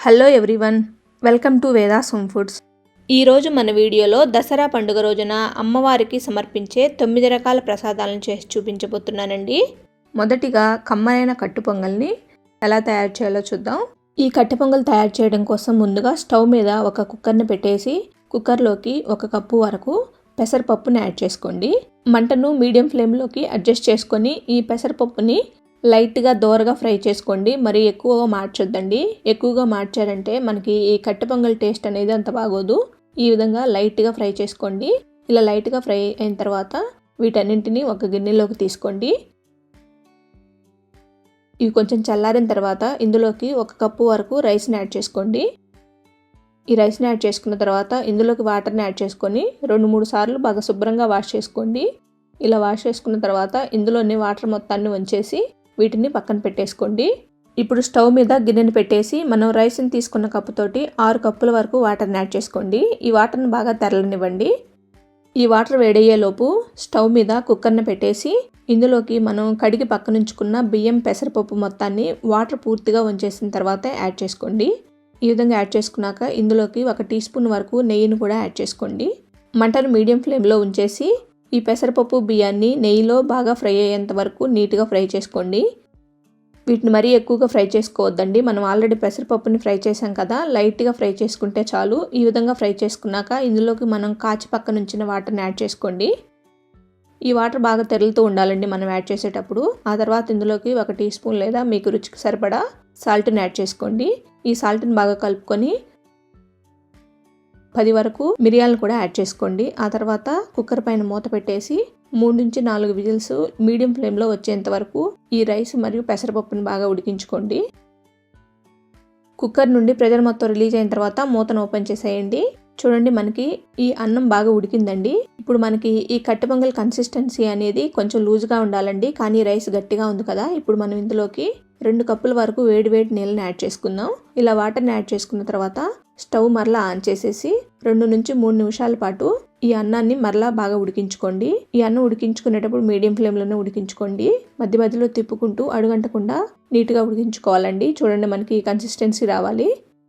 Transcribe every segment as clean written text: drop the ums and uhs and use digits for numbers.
Hello everyone, welcome to Vedas home foods. ఈరోజు మన వీడియోలో దసరా పండుగ రోజున అమ్మవారికి సమర్పించే 9 రకాల ప్రసాదాలను చేసి చూపించబోతున్నానండి. మొదటిగా కమ్మనైన కట్టు పొంగల్ని ఎలా తయారు చేయాలో చూద్దాం. ఈ కట్టు పొంగల్ తయారు చేయడం కోసం ముందుగా స్టవ్ మీద ఒక కుక్కర్ని పెట్టేసి కుక్కర్లోకి 1 కప్పు వరకు పెసరపప్పుని యాడ్ చేసుకోండి. మంటను మీడియం ఫ్లేమ్లోకి అడ్జస్ట్ చేసుకొని ఈ పెసరపప్పుని లైట్గా దోరగా ఫ్రై చేసుకోండి. మరి ఎక్కువగా మార్చొద్దండి. ఎక్కువగా మార్చారంటే మనకి ఈ కట్టు పొంగల్ టేస్ట్ అనేది అంత బాగోదు. ఈ విధంగా లైట్గా ఫ్రై చేసుకోండి. ఇలా లైట్గా ఫ్రై అయిన తర్వాత వీటన్నింటినీ ఒక గిన్నెలోకి తీసుకోండి. ఇవి కొంచెం చల్లారిన తర్వాత ఇందులోకి 1 కప్పు వరకు రైస్ని యాడ్ చేసుకోండి. ఈ రైస్ని యాడ్ చేసుకున్న తర్వాత ఇందులోకి వాటర్ని యాడ్ చేసుకొని 2-3 సార్లు బాగా శుభ్రంగా వాష్ చేసుకోండి. ఇలా వాష్ చేసుకున్న తర్వాత ఇందులోని వాటర్ మొత్తాన్ని వంచేసి వీటిని పక్కన పెట్టేసుకోండి. ఇప్పుడు స్టవ్ మీద గిన్నెని పెట్టేసి మనం రైస్ని తీసుకున్న కప్పుతోటి 6 కప్పుల వరకు వాటర్ని యాడ్ చేసుకోండి. ఈ వాటర్ని బాగా తెరలనివ్వండి. ఈ వాటర్ వేడయ్యేలోపు స్టవ్ మీద కుక్కర్ని పెట్టేసి ఇందులోకి మనం కడిగి పక్కనుంచుకున్న బియ్యం పెసరపప్పు మొత్తాన్ని వాటర్ పూర్తిగా వంచేసిన తర్వాత యాడ్ చేసుకోండి. ఈ విధంగా యాడ్ చేసుకున్నాక ఇందులోకి 1 టీ స్పూన్ వరకు నెయ్యిని కూడా యాడ్ చేసుకోండి. మంటను మీడియం ఫ్లేమ్లో ఉంచేసి ఈ పెసరపప్పు బియ్యాన్ని నెయ్యిలో బాగా ఫ్రై అయ్యేంత వరకు నీట్గా ఫ్రై చేసుకోండి. వీటిని మరీ ఎక్కువగా ఫ్రై చేసుకోవద్దండి. మనం ఆల్రెడీ పెసరపప్పుని ఫ్రై చేసాం కదా, లైట్గా ఫ్రై చేసుకుంటే చాలు. ఈ విధంగా ఫ్రై చేసుకున్నాక ఇందులోకి మనం కాచి పక్కన ఉంచిన వాటర్ని యాడ్ చేసుకోండి. ఈ వాటర్ బాగా తెరులుతూ ఉండాలండి మనం యాడ్ చేసేటప్పుడు. ఆ తర్వాత ఇందులోకి 1 టీ స్పూన్ లేదా మీకు రుచికి సరిపడా సాల్ట్ని యాడ్ చేసుకోండి. ఈ సాల్ట్ని బాగా కలుపుకొని 10 వరకు మిరియాలను కూడా యాడ్ చేసుకోండి. ఆ తర్వాత కుక్కర్ పైన మూత పెట్టేసి 3-4 విజిల్స్ మీడియం ఫ్లేమ్లో వచ్చేంత వరకు ఈ రైస్ మరియు పెసరపప్పుని బాగా ఉడికించుకోండి. కుక్కర్ నుండి ప్రెషర్ మొత్తం రిలీజ్ అయిన తర్వాత మూతను ఓపెన్ చేసేయండి. చూడండి, మనకి ఈ అన్నం బాగా ఉడికిందండి. ఇప్పుడు మనకి ఈ కట్టు పొంగల్ కన్సిస్టెన్సీ అనేది కొంచెం లూజ్గా ఉండాలండి, కానీ రైస్ గట్టిగా ఉంది కదా. ఇప్పుడు మనం ఇందులోకి 2 కప్పుల వరకు వేడి నీళ్ళని యాడ్ చేసుకుందాం. ఇలా వాటర్ని యాడ్ చేసుకున్న తర్వాత స్టవ్ మరలా ఆన్ చేసేసి 2-3 నిమిషాల పాటు ఈ అన్నాన్ని మరలా బాగా ఉడికించుకోండి. ఈ అన్నం ఉడికించుకునేటప్పుడు మీడియం ఫ్లేమ్లోనే ఉడికించుకోండి. మధ్య మధ్యలో తిప్పుకుంటూ అడుగంటకుండా నీట్గా ఉడికించుకోవాలండి. చూడండి, మనకి ఈ కన్సిస్టెన్సీ రావాలి.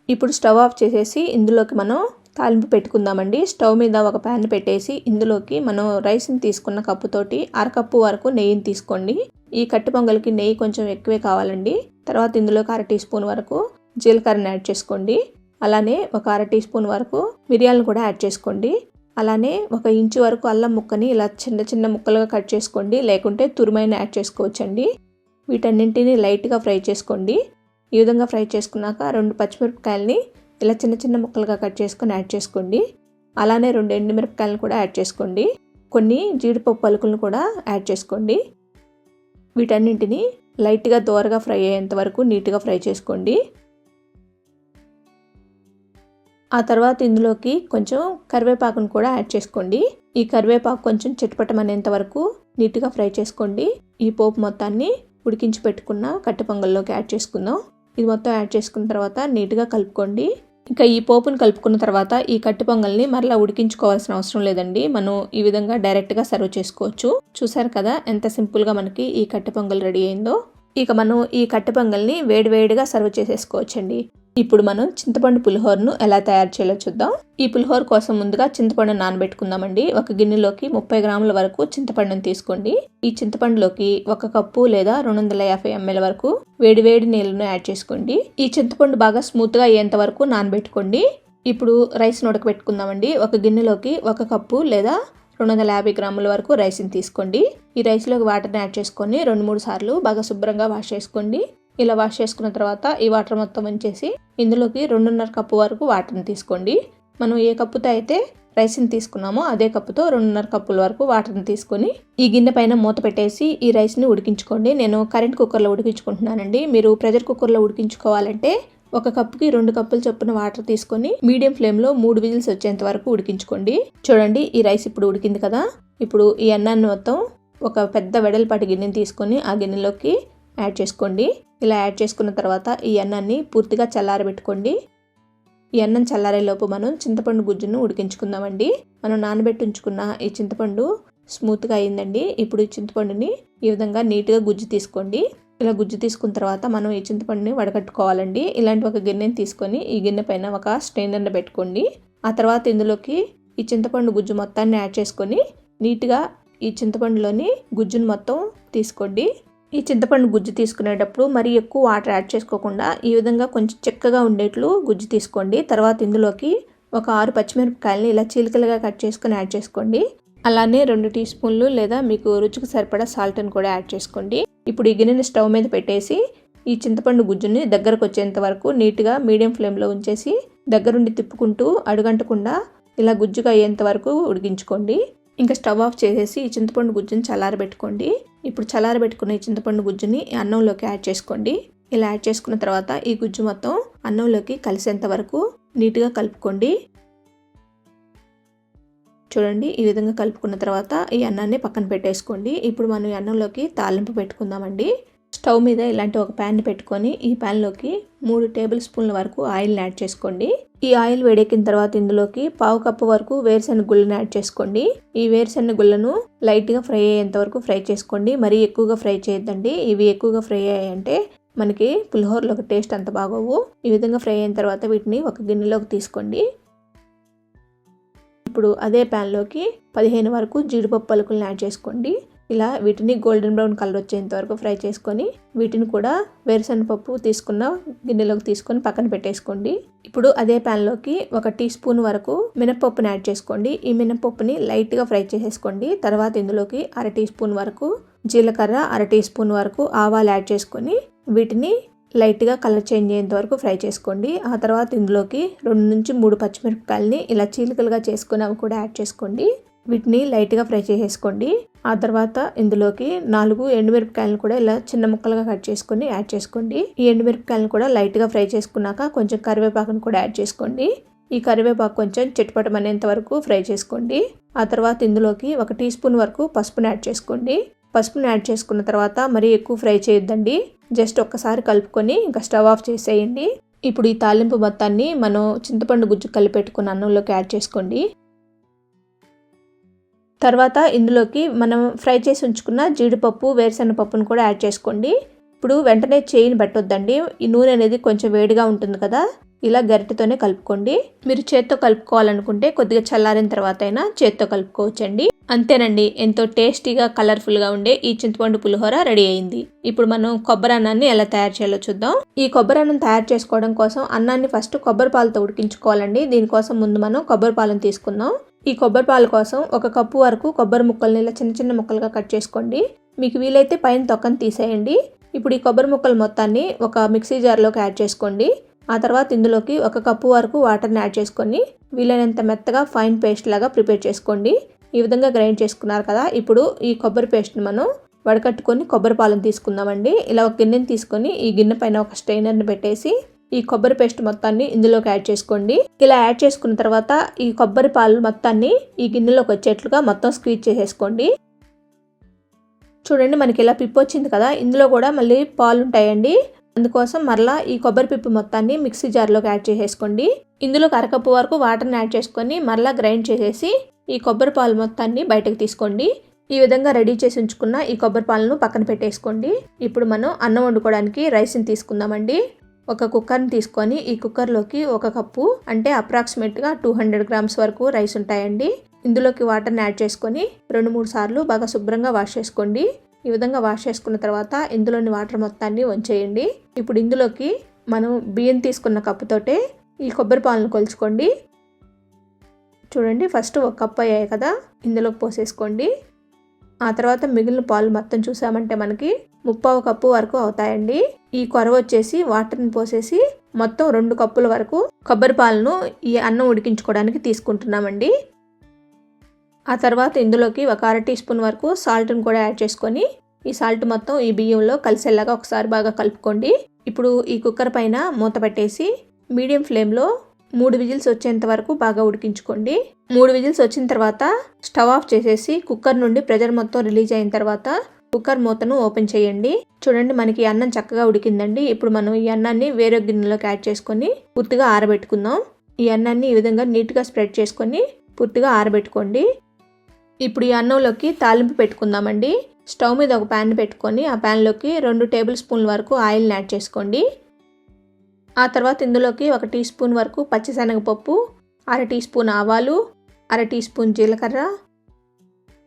ఇప్పుడు స్టవ్ ఆఫ్ చేసేసి ఇందులోకి మనం తాలింపు పెట్టుకుందామండి. స్టవ్ మీద ఒక ప్యాన్ పెట్టేసి ఇందులోకి మనం రైస్ని తీసుకున్న కప్పుతోటి 1/2 కప్పు వరకు నెయ్యిని తీసుకోండి. ఈ కట్టు పొంగల్కి నెయ్యి కొంచెం ఎక్కువే కావాలండి. తర్వాత ఇందులోకి 1/2 టీ స్పూన్ వరకు జీలకర్రని యాడ్ చేసుకోండి. అలానే ఒక 1/2 టీ స్పూన్ వరకు మిరియాలను కూడా యాడ్ చేసుకోండి. అలానే 1 ఇంచు వరకు అల్లం ముక్కని ఇలా చిన్న చిన్న ముక్కలుగా కట్ చేసుకోండి, లేకుంటే తురుమైన యాడ్ చేసుకోవచ్చండి. వీటన్నింటినీ లైట్గా ఫ్రై చేసుకోండి. ఈ విధంగా ఫ్రై చేసుకున్నాక 2 పచ్చిమిరపకాయలని ఇలా చిన్న చిన్న ముక్కలుగా కట్ చేసుకొని యాడ్ చేసుకోండి. అలానే 2 ఎండుమిరపకాయలను కూడా యాడ్ చేసుకోండి. కొన్ని జీడిపప్పు పలుకులను కూడా యాడ్ చేసుకోండి. వీటన్నింటినీ లైట్గా దోరగా ఫ్రై అయ్యేంత వరకు నీట్గా ఫ్రై చేసుకోండి. ఆ తర్వాత ఇందులోకి కొంచెం కరివేపాకును కూడా యాడ్ చేసుకోండి. ఈ కరివేపాకు కొంచెం చిటపటమనేంత వరకు నీట్గా ఫ్రై చేసుకోండి. ఈ పోపు మొత్తాన్ని ఉడికించి పెట్టుకున్న కట్టు పొంగల్లోకి యాడ్ చేసుకుందాం. ఇది మొత్తం యాడ్ చేసుకున్న తర్వాత నీట్గా కలుపుకోండి. ఇంకా ఈ పోపును కలుపుకున్న తర్వాత ఈ కట్టు పొంగల్ని మరలా ఉడికించుకోవాల్సిన అవసరం లేదండి. మనం ఈ విధంగా డైరెక్ట్గా సర్వ్ చేసుకోవచ్చు. చూసారు కదా ఎంత సింపుల్గా మనకి ఈ కట్టు పొంగల్ రెడీ అయిందో. ఇక మనం ఈ కట్టు పొంగల్ని వేడివేడిగా సర్వ్ చేసేసుకోవచ్చండి. ఇప్పుడు మనం చింతపండు పులిహోరను ఎలా తయారు చేయాలో చూద్దాం. ఈ పులిహోర కోసం ముందుగా చింతపండు నానబెట్టుకుందామండి. 1 గిన్నెలోకి 30 గ్రాముల వరకు చింతపండుని తీసుకోండి. ఈ చింతపండులోకి 1 కప్పు లేదా 250 ml వరకు వేడి నీళ్ళను యాడ్ చేసుకోండి. ఈ చింతపండు బాగా స్మూత్గా అయ్యేంత వరకు నానబెట్టుకోండి. ఇప్పుడు రైస్ను ఉడకబెట్టుకుందామండి. 1 గిన్నెలోకి 1 కప్పు లేదా 250 గ్రాముల వరకు రైస్ని తీసుకోండి. ఈ రైస్లోకి వాటర్ని యాడ్ చేసుకొని 2-3 సార్లు బాగా శుభ్రంగా వాష్ చేసుకోండి. ఇలా వాష్ చేసుకున్న తర్వాత ఈ వాటర్ మొత్తం వంచేసి ఇందులోకి 2.5 కప్పు వరకు వాటర్ని తీసుకోండి. మనం ఏ కప్పుతో అయితే రైస్ని తీసుకున్నామో అదే కప్పుతో 2.5 కప్పుల వరకు వాటర్ని తీసుకొని ఈ గిన్నె పైన మూత పెట్టేసి ఈ రైస్ని ఉడికించుకోండి. నేను కరెంట్ కుక్కర్లో ఉడికించుకుంటున్నానండి. మీరు ప్రెషర్ కుక్కర్లో ఉడికించుకోవాలంటే 1 కప్పుకి 2 కప్పులు చొప్పున వాటర్ తీసుకొని మీడియం ఫ్లేమ్లో 3 విజిల్స్ వచ్చేంత వరకు ఉడికించుకోండి. చూడండి, ఈ రైస్ ఇప్పుడు ఉడికింది కదా. ఇప్పుడు ఈ అన్నాన్ని మొత్తం ఒక పెద్ద వెడల్పాటి గిన్నెని తీసుకొని ఆ గిన్నెలోకి యాడ్ చేసుకోండి. ఇలా యాడ్ చేసుకున్న తర్వాత ఈ అన్నాన్ని పూర్తిగా చల్లారబెట్టుకోండి. ఈ అన్నం చల్లారేలోపు మనం చింతపండు గుజ్జును ఉడికించుకుందామండి. మనం నానబెట్టి ఉంచుకున్న ఈ చింతపండు స్మూత్గా అయిందండి. ఇప్పుడు ఈ చింతపండుని ఈ విధంగా నీట్గా గుజ్జు తీసుకోండి. ఇలా గుజ్జు తీసుకున్న తర్వాత మనం ఈ చింతపండుని వడకట్టుకోవాలండి. ఇలాంటి ఒక గిన్నెని తీసుకొని ఈ గిన్నె పైన ఒక స్ట్రైనర్ని పెట్టుకోండి. ఆ తర్వాత ఇందులోకి ఈ చింతపండు గుజ్జు మొత్తాన్ని యాడ్ చేసుకొని నీట్గా ఈ చింతపండులోని గుజ్జును మొత్తం తీసుకోండి. ఈ చింతపండు గుజ్జు తీసుకునేటప్పుడు మరీ ఎక్కువ వాటర్ యాడ్ చేసుకోకుండా ఈ విధంగా కొంచెం చిక్కగా ఉండేట్లు గుజ్జు తీసుకోండి. తర్వాత ఇందులోకి ఒక 6 పచ్చిమిరపకాయలని ఇలా చీలికలుగా కట్ చేసుకొని యాడ్ చేసుకోండి. అలానే 2 టీ స్పూన్లు లేదా మీకు రుచికి సరిపడా సాల్ట్ని కూడా యాడ్ చేసుకోండి. ఇప్పుడు ఈ గిన్నెని స్టవ్ మీద పెట్టేసి ఈ చింతపండు గుజ్జుని దగ్గరకు వచ్చేంత వరకు నీట్గా మీడియం ఫ్లేమ్లో ఉంచేసి దగ్గరుండి తిప్పుకుంటూ అడుగంటకుండా ఇలా గుజ్జుగా అయ్యేంత వరకు ఉడికించుకోండి. ఇంకా స్టవ్ ఆఫ్ చేసేసి ఈ చింతపండు గుజ్జుని చల్లారబెట్టుకోండి. ఇప్పుడు చల్లారబెట్టుకున్న ఈ చింతపండు గుజ్జుని అన్నంలోకి యాడ్ చేసుకోండి. ఇలా యాడ్ చేసుకున్న తర్వాత ఈ గుజ్జు మొత్తం అన్నంలోకి కలిసేంత వరకు నీట్గా కలుపుకోండి. చూడండి, ఈ విధంగా కలుపుకున్న తర్వాత ఈ అన్నాన్ని పక్కన పెట్టేసుకోండి. ఇప్పుడు మనం ఈ అన్నంలోకి తాలింపు పెట్టుకుందామండి. స్టవ్ మీద ఇలాంటి ఒక ప్యాన్ని పెట్టుకొని ఈ ప్యాన్లోకి 3 టేబుల్ స్పూన్ల వరకు ఆయిల్ని యాడ్ చేసుకోండి. ఈ ఆయిల్ వేడెక్కిన తర్వాత ఇందులోకి 1/2 కప్పు వరకు వేరుశెనగ గుళ్ళను యాడ్ చేసుకోండి. ఈ వేరుశెనగ గుళ్ళను లైట్గా ఫ్రై అయ్యేంత వరకు ఫ్రై చేసుకోండి. మరీ ఎక్కువగా ఫ్రై చేయొద్దండి. ఇవి ఎక్కువగా ఫ్రై అయ్యాయంటే మనకి పులిహోరలో ఒక టేస్ట్ అంత బాగోవు. ఈ విధంగా ఫ్రై అయిన తర్వాత వీటిని ఒక గిన్నెలోకి తీసుకోండి. ఇప్పుడు అదే ప్యాన్లోకి 15 వరకు జీడిపప్పు పలుకులను యాడ్ చేసుకోండి. ఇలా వీటిని గోల్డెన్ బ్రౌన్ కలర్ వచ్చేంత వరకు ఫ్రై చేసుకొని వీటిని కూడా వేరుశనగపప్పు తీసుకున్న గిన్నెలోకి తీసుకొని పక్కన పెట్టేసుకోండి. ఇప్పుడు అదే ప్యాన్లోకి 1 టీ స్పూన్ వరకు మినపప్పుని యాడ్ చేసుకోండి. ఈ మినపప్పుని లైట్గా ఫ్రై చేసేసుకోండి. తర్వాత ఇందులోకి 1/2 టీ స్పూన్ వరకు జీలకర్ర, 1/2 టీ స్పూన్ వరకు ఆవాలు యాడ్ చేసుకొని వీటిని లైట్గా కలర్ చేంజ్ అయ్యేంత వరకు ఫ్రై చేసుకోండి. ఆ తర్వాత ఇందులోకి 2 నుంచి 3 పచ్చిమిరపకాయలని ఇలా చీలికలుగా చేసుకుని అవి కూడా యాడ్ చేసుకోండి. వీటిని లైట్గా ఫ్రై చేసేసుకోండి. ఆ తర్వాత ఇందులోకి 4 ఎండుమిరపకాయలను కూడా ఇలా చిన్న ముక్కలుగా కట్ చేసుకొని యాడ్ చేసుకోండి. ఈ ఎండుమిరపకాయలను కూడా లైట్గా ఫ్రై చేసుకున్నాక కొంచెం కరివేపాకును కూడా యాడ్ చేసుకోండి. ఈ కరివేపాకు కొంచెం చిటపటమనేంత వరకు ఫ్రై చేసుకోండి. ఆ తర్వాత ఇందులోకి 1 టీ స్పూన్ వరకు పసుపుని యాడ్ చేసుకోండి. పసుపుని యాడ్ చేసుకున్న తర్వాత మరీ ఎక్కువ ఫ్రై చేయొద్దండి. జస్ట్ ఒక్కసారి కలుపుకొని ఇంకా స్టవ్ ఆఫ్ చేసేయండి. ఇప్పుడు ఈ తాలింపు మొత్తాన్ని మనం చింతపండు గుజ్జు కలిపెట్టుకున్న అన్నంలోకి యాడ్ చేసుకోండి. తర్వాత ఇందులోకి మనం ఫ్రై చేసి ఉంచుకున్న జీడిపప్పు, వేరుశెనగపప్పును కూడా యాడ్ చేసుకోండి. ఇప్పుడు వెంటనే చేయిని పెట్టొద్దండి. ఈ నూనె అనేది కొంచెం వేడిగా ఉంటుంది కదా, ఇలా గరిటెతోనే కలుపుకోండి. మీరు చేత్తో కలుపుకోవాలనుకుంటే కొద్దిగా చల్లారిన తర్వాత అయినా చేత్తో కలుపుకోవచ్చండి. అంతేనండి, ఎంతో టేస్టీగా కలర్ఫుల్గా ఉండే ఈ చింతపండు పులిహోర రెడీ అయింది. ఇప్పుడు మనం కొబ్బరి అన్నాన్ని ఎలా తయారు చేయాలో చూద్దాం. ఈ కొబ్బరి అన్నం తయారు చేసుకోవడం కోసం అన్నాన్ని ఫస్ట్ కొబ్బరి పాలతో ఉడికించుకోవాలండి. దీనికోసం ముందు మనం కొబ్బరి పాలను తీసుకుందాం. ఈ కొబ్బరి పాల కోసం 1 కప్పు వరకు కొబ్బరి ముక్కల్ని ఇలా చిన్న చిన్న ముక్కలుగా కట్ చేసుకోండి. మీకు వీలైతే పైన తొక్కను తీసేయండి. ఇప్పుడు ఈ కొబ్బరి ముక్కలు మొత్తాన్ని ఒక మిక్సీ జార్లోకి యాడ్ చేసుకోండి. ఆ తర్వాత ఇందులోకి 1 కప్పు వరకు వాటర్ని యాడ్ చేసుకొని వీలైనంత మెత్తగా ఫైన్ పేస్ట్ లాగా ప్రిపేర్ చేసుకోండి. ఈ విధంగా గ్రైండ్ చేసుకున్నారు కదా, ఇప్పుడు ఈ కొబ్బరి పేస్ట్ని మనం వడకట్టుకొని కొబ్బరి పాలను తీసుకుందామండి. ఇలా ఒక గిన్నెని తీసుకొని ఈ గిన్నె పైన ఒక స్ట్రైనర్ని పెట్టేసి ఈ కొబ్బరి పేస్ట్ మొత్తాన్ని ఇందులోకి యాడ్ చేసుకోండి. ఇలా యాడ్ చేసుకున్న తర్వాత ఈ కొబ్బరి పాలు మొత్తాన్ని ఈ గిన్నెలోకి వచ్చేట్లుగా మొత్తం స్క్వీజ్ చేసేసుకోండి. చూడండి, మనకి ఇలా పిప్పు వచ్చింది కదా, ఇందులో కూడా మళ్ళీ పాలు ఉంటాయండి. అందుకోసం మరలా ఈ కొబ్బరి పిప్పు మొత్తాన్ని మిక్సీ జార్లోకి యాడ్ చేసేసుకోండి. ఇందులోకి 1 కప్పు వరకు వాటర్ని యాడ్ చేసుకొని మరలా గ్రైండ్ చేసేసి ఈ కొబ్బరి పాలు మొత్తాన్ని బయటకు తీసుకోండి. ఈ విధంగా రెడీ చేసి ఉంచుకున్న ఈ కొబ్బరి పాలను పక్కన పెట్టేసుకోండి. ఇప్పుడు మనం అన్నం వండుకోవడానికి రైస్ని తీసుకుందామండి. ఒక కుక్కర్ని తీసుకొని ఈ కుక్కర్లోకి 1 కప్పు అంటే అప్రాక్సిమేట్గా 200 గ్రామ్స్ వరకు రైస్ ఉంటాయండి. ఇందులోకి వాటర్ని యాడ్ చేసుకొని 2-3 సార్లు బాగా శుభ్రంగా వాష్ చేసుకోండి. ఈ విధంగా వాష్ చేసుకున్న తర్వాత ఇందులోని వాటర్ మొత్తాన్ని వంచేయండి. ఇప్పుడు ఇందులోకి మనం బియ్యం తీసుకున్న కప్పుతోటే ఈ కొబ్బరి పాలను కొలుచుకోండి. చూడండి, ఫస్ట్ 1 కప్పు అయ్యాయి కదా, ఇందులోకి పోసేసుకోండి. ఆ తర్వాత మిగిలిన పాలు మొత్తం చూసామంటే మనకి 3/4 కప్పు వరకు అవుతాయండి. ఈ కొరవ వచ్చేసి వాటర్ని పోసేసి మొత్తం 2 కప్పుల వరకు కొబ్బరి పాలను ఈ అన్నం ఉడికించుకోవడానికి తీసుకుంటున్నామండి. ఆ తర్వాత ఇందులోకి 1/2 టీ స్పూన్ వరకు సాల్ట్ని కూడా యాడ్ చేసుకొని ఈ సాల్ట్ మొత్తం ఈ బియ్యంలో కలిసేలాగా ఒకసారి బాగా కలుపుకోండి. ఇప్పుడు ఈ కుక్కర్ పైన మూత పెట్టేసి మీడియం ఫ్లేమ్లో 3 విజిల్స్ వచ్చేంత వరకు బాగా ఉడికించుకోండి. 3 విజిల్స్ వచ్చిన తర్వాత స్టవ్ ఆఫ్ చేసేసి కుక్కర్ నుండి ప్రెషర్ మొత్తం రిలీజ్ అయిన తర్వాత కుక్కర్ మూతను ఓపెన్ చేయండి. చూడండి, మనకి అన్నం చక్కగా ఉడికిందండి. ఇప్పుడు మనం ఈ అన్నాన్ని వేరే గిన్నెలోకి యాడ్ చేసుకొని పూర్తిగా ఆరబెట్టుకుందాం. ఈ అన్నాన్ని ఈ విధంగా నీట్గా స్ప్రెడ్ చేసుకొని పూర్తిగా ఆరబెట్టుకోండి. ఇప్పుడు ఈ అన్నంలోకి తాలింపు పెట్టుకుందామండి. స్టవ్ మీద ఒక ప్యాన్ పెట్టుకొని ఆ ప్యాన్లోకి 2 టేబుల్ స్పూన్ల వరకు ఆయిల్ని యాడ్ చేసుకోండి. ఆ తర్వాత ఇందులోకి 1 టీ స్పూన్ వరకు పచ్చిశనగపప్పు, 1/2 టీ స్పూన్ ఆవాలు, 1/2 టీ స్పూన్ జీలకర్ర,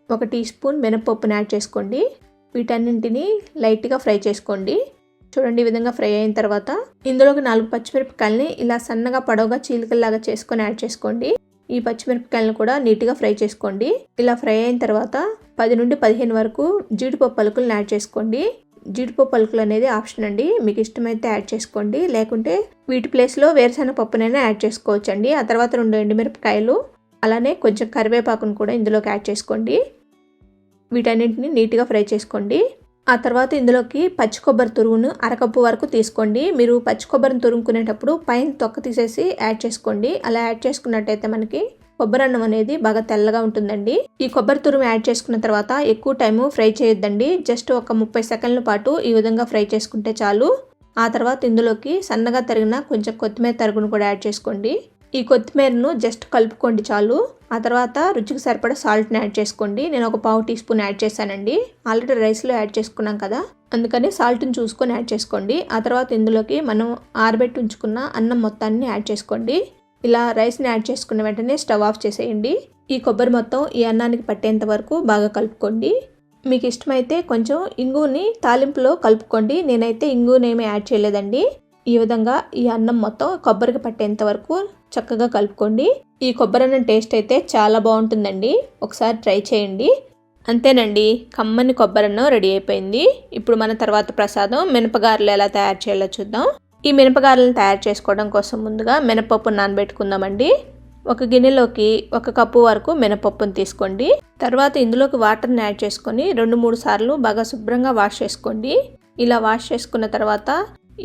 1 టీ స్పూన్ మినపప్పుని యాడ్ చేసుకోండి. వీటన్నింటినీ లైట్గా ఫ్రై చేసుకోండి. చూడండి, ఈ విధంగా ఫ్రై అయిన తర్వాత ఇందులోకి 4 పచ్చిమిరపకాయలని ఇలా సన్నగా పొడవుగా చీలికల్లాగా చేసుకొని యాడ్ చేసుకోండి. ఈ పచ్చిమిరపకాయలను కూడా నీట్గా ఫ్రై చేసుకోండి. ఇలా ఫ్రై అయిన తర్వాత 10 నుండి 15 వరకు జీడిపప్పు పలుకులను యాడ్ చేసుకోండి. జీడిపప్పు పలుకులు అనేది ఆప్షన్ అండి, మీకు ఇష్టమైతే యాడ్ చేసుకోండి, లేకుంటే వీటి ప్లేస్లో వేరుశనగ పప్పునైనా యాడ్ చేసుకోవచ్చండి. ఆ తర్వాత 2 ఎండుమిరపకాయలు, అలానే కొంచెం కరివేపాకును కూడా ఇందులోకి యాడ్ చేసుకోండి. వీటన్నింటిని నీట్గా ఫ్రై చేసుకోండి. ఆ తర్వాత ఇందులోకి పచ్చి కొబ్బరి తురుగును 1/2 కప్పు వరకు తీసుకోండి. మీరు పచ్చి కొబ్బరిని తురుముకునేటప్పుడు పైన తొక్క తీసేసి యాడ్ చేసుకోండి. అలా యాడ్ చేసుకున్నట్టయితే మనకి కొబ్బరి అన్నం అనేది బాగా తెల్లగా ఉంటుందండి. ఈ కొబ్బరి తురుము యాడ్ చేసుకున్న తర్వాత ఎక్కువ టైము ఫ్రై చేయొద్దండి. జస్ట్ ఒక 30 సెకండ్ల పాటు ఈ విధంగా ఫ్రై చేసుకుంటే చాలు. ఆ తర్వాత ఇందులోకి సన్నగా తరిగిన కొంచెం కొత్తిమీర తరుగును కూడా యాడ్ చేసుకోండి. ఈ కొత్తిమీరను జస్ట్ కలుపుకోండి చాలు. ఆ తర్వాత రుచికి సరిపడా సాల్ట్ని యాడ్ చేసుకోండి. నేను ఒక 1/2 టీ స్పూన్ యాడ్ చేశానండి. ఆల్రెడీ రైస్లో యాడ్ చేసుకున్నాం కదా, అందుకని సాల్ట్ని చూసుకొని యాడ్ చేసుకోండి. ఆ తర్వాత ఇందులోకి మనం ఆరబెట్టి ఉంచుకున్న అన్నం మొత్తాన్ని యాడ్ చేసుకోండి. ఇలా రైస్ని యాడ్ చేసుకున్న వెంటనే స్టవ్ ఆఫ్ చేసేయండి. ఈ కొబ్బరి మొత్తం ఈ అన్నానికి పట్టేంత వరకు బాగా కలుపుకోండి. మీకు ఇష్టమైతే కొంచెం ఇంగుని తాలింపులో కలుపుకోండి. నేనైతే ఇంగునేమీ యాడ్ చేయలేదండి. ఈ విధంగా ఈ అన్నం మొత్తం కొబ్బరికి పట్టేంత వరకు చక్కగా కలుపుకోండి. ఈ కొబ్బరి అన్నం టేస్ట్ అయితే చాలా బాగుంటుందండి, ఒకసారి ట్రై చేయండి. అంతేనండి, కమ్మని కొబ్బరి అన్నం రెడీ అయిపోయింది. ఇప్పుడు మన తర్వాత ప్రసాదం మినపగారెలు ఎలా తయారు చేయాలో చూద్దాం. ఈ మినపగారెలను తయారు చేసుకోవడం కోసం ముందుగా మినపప్పును నానబెట్టుకుందామండి. ఒక గిన్నెలోకి 1 కప్పు వరకు మినపప్పును తీసుకోండి. తర్వాత ఇందులోకి వాటర్ని యాడ్ చేసుకొని 2-3 సార్లు బాగా శుభ్రంగా వాష్ చేసుకోండి. ఇలా వాష్ చేసుకున్న తర్వాత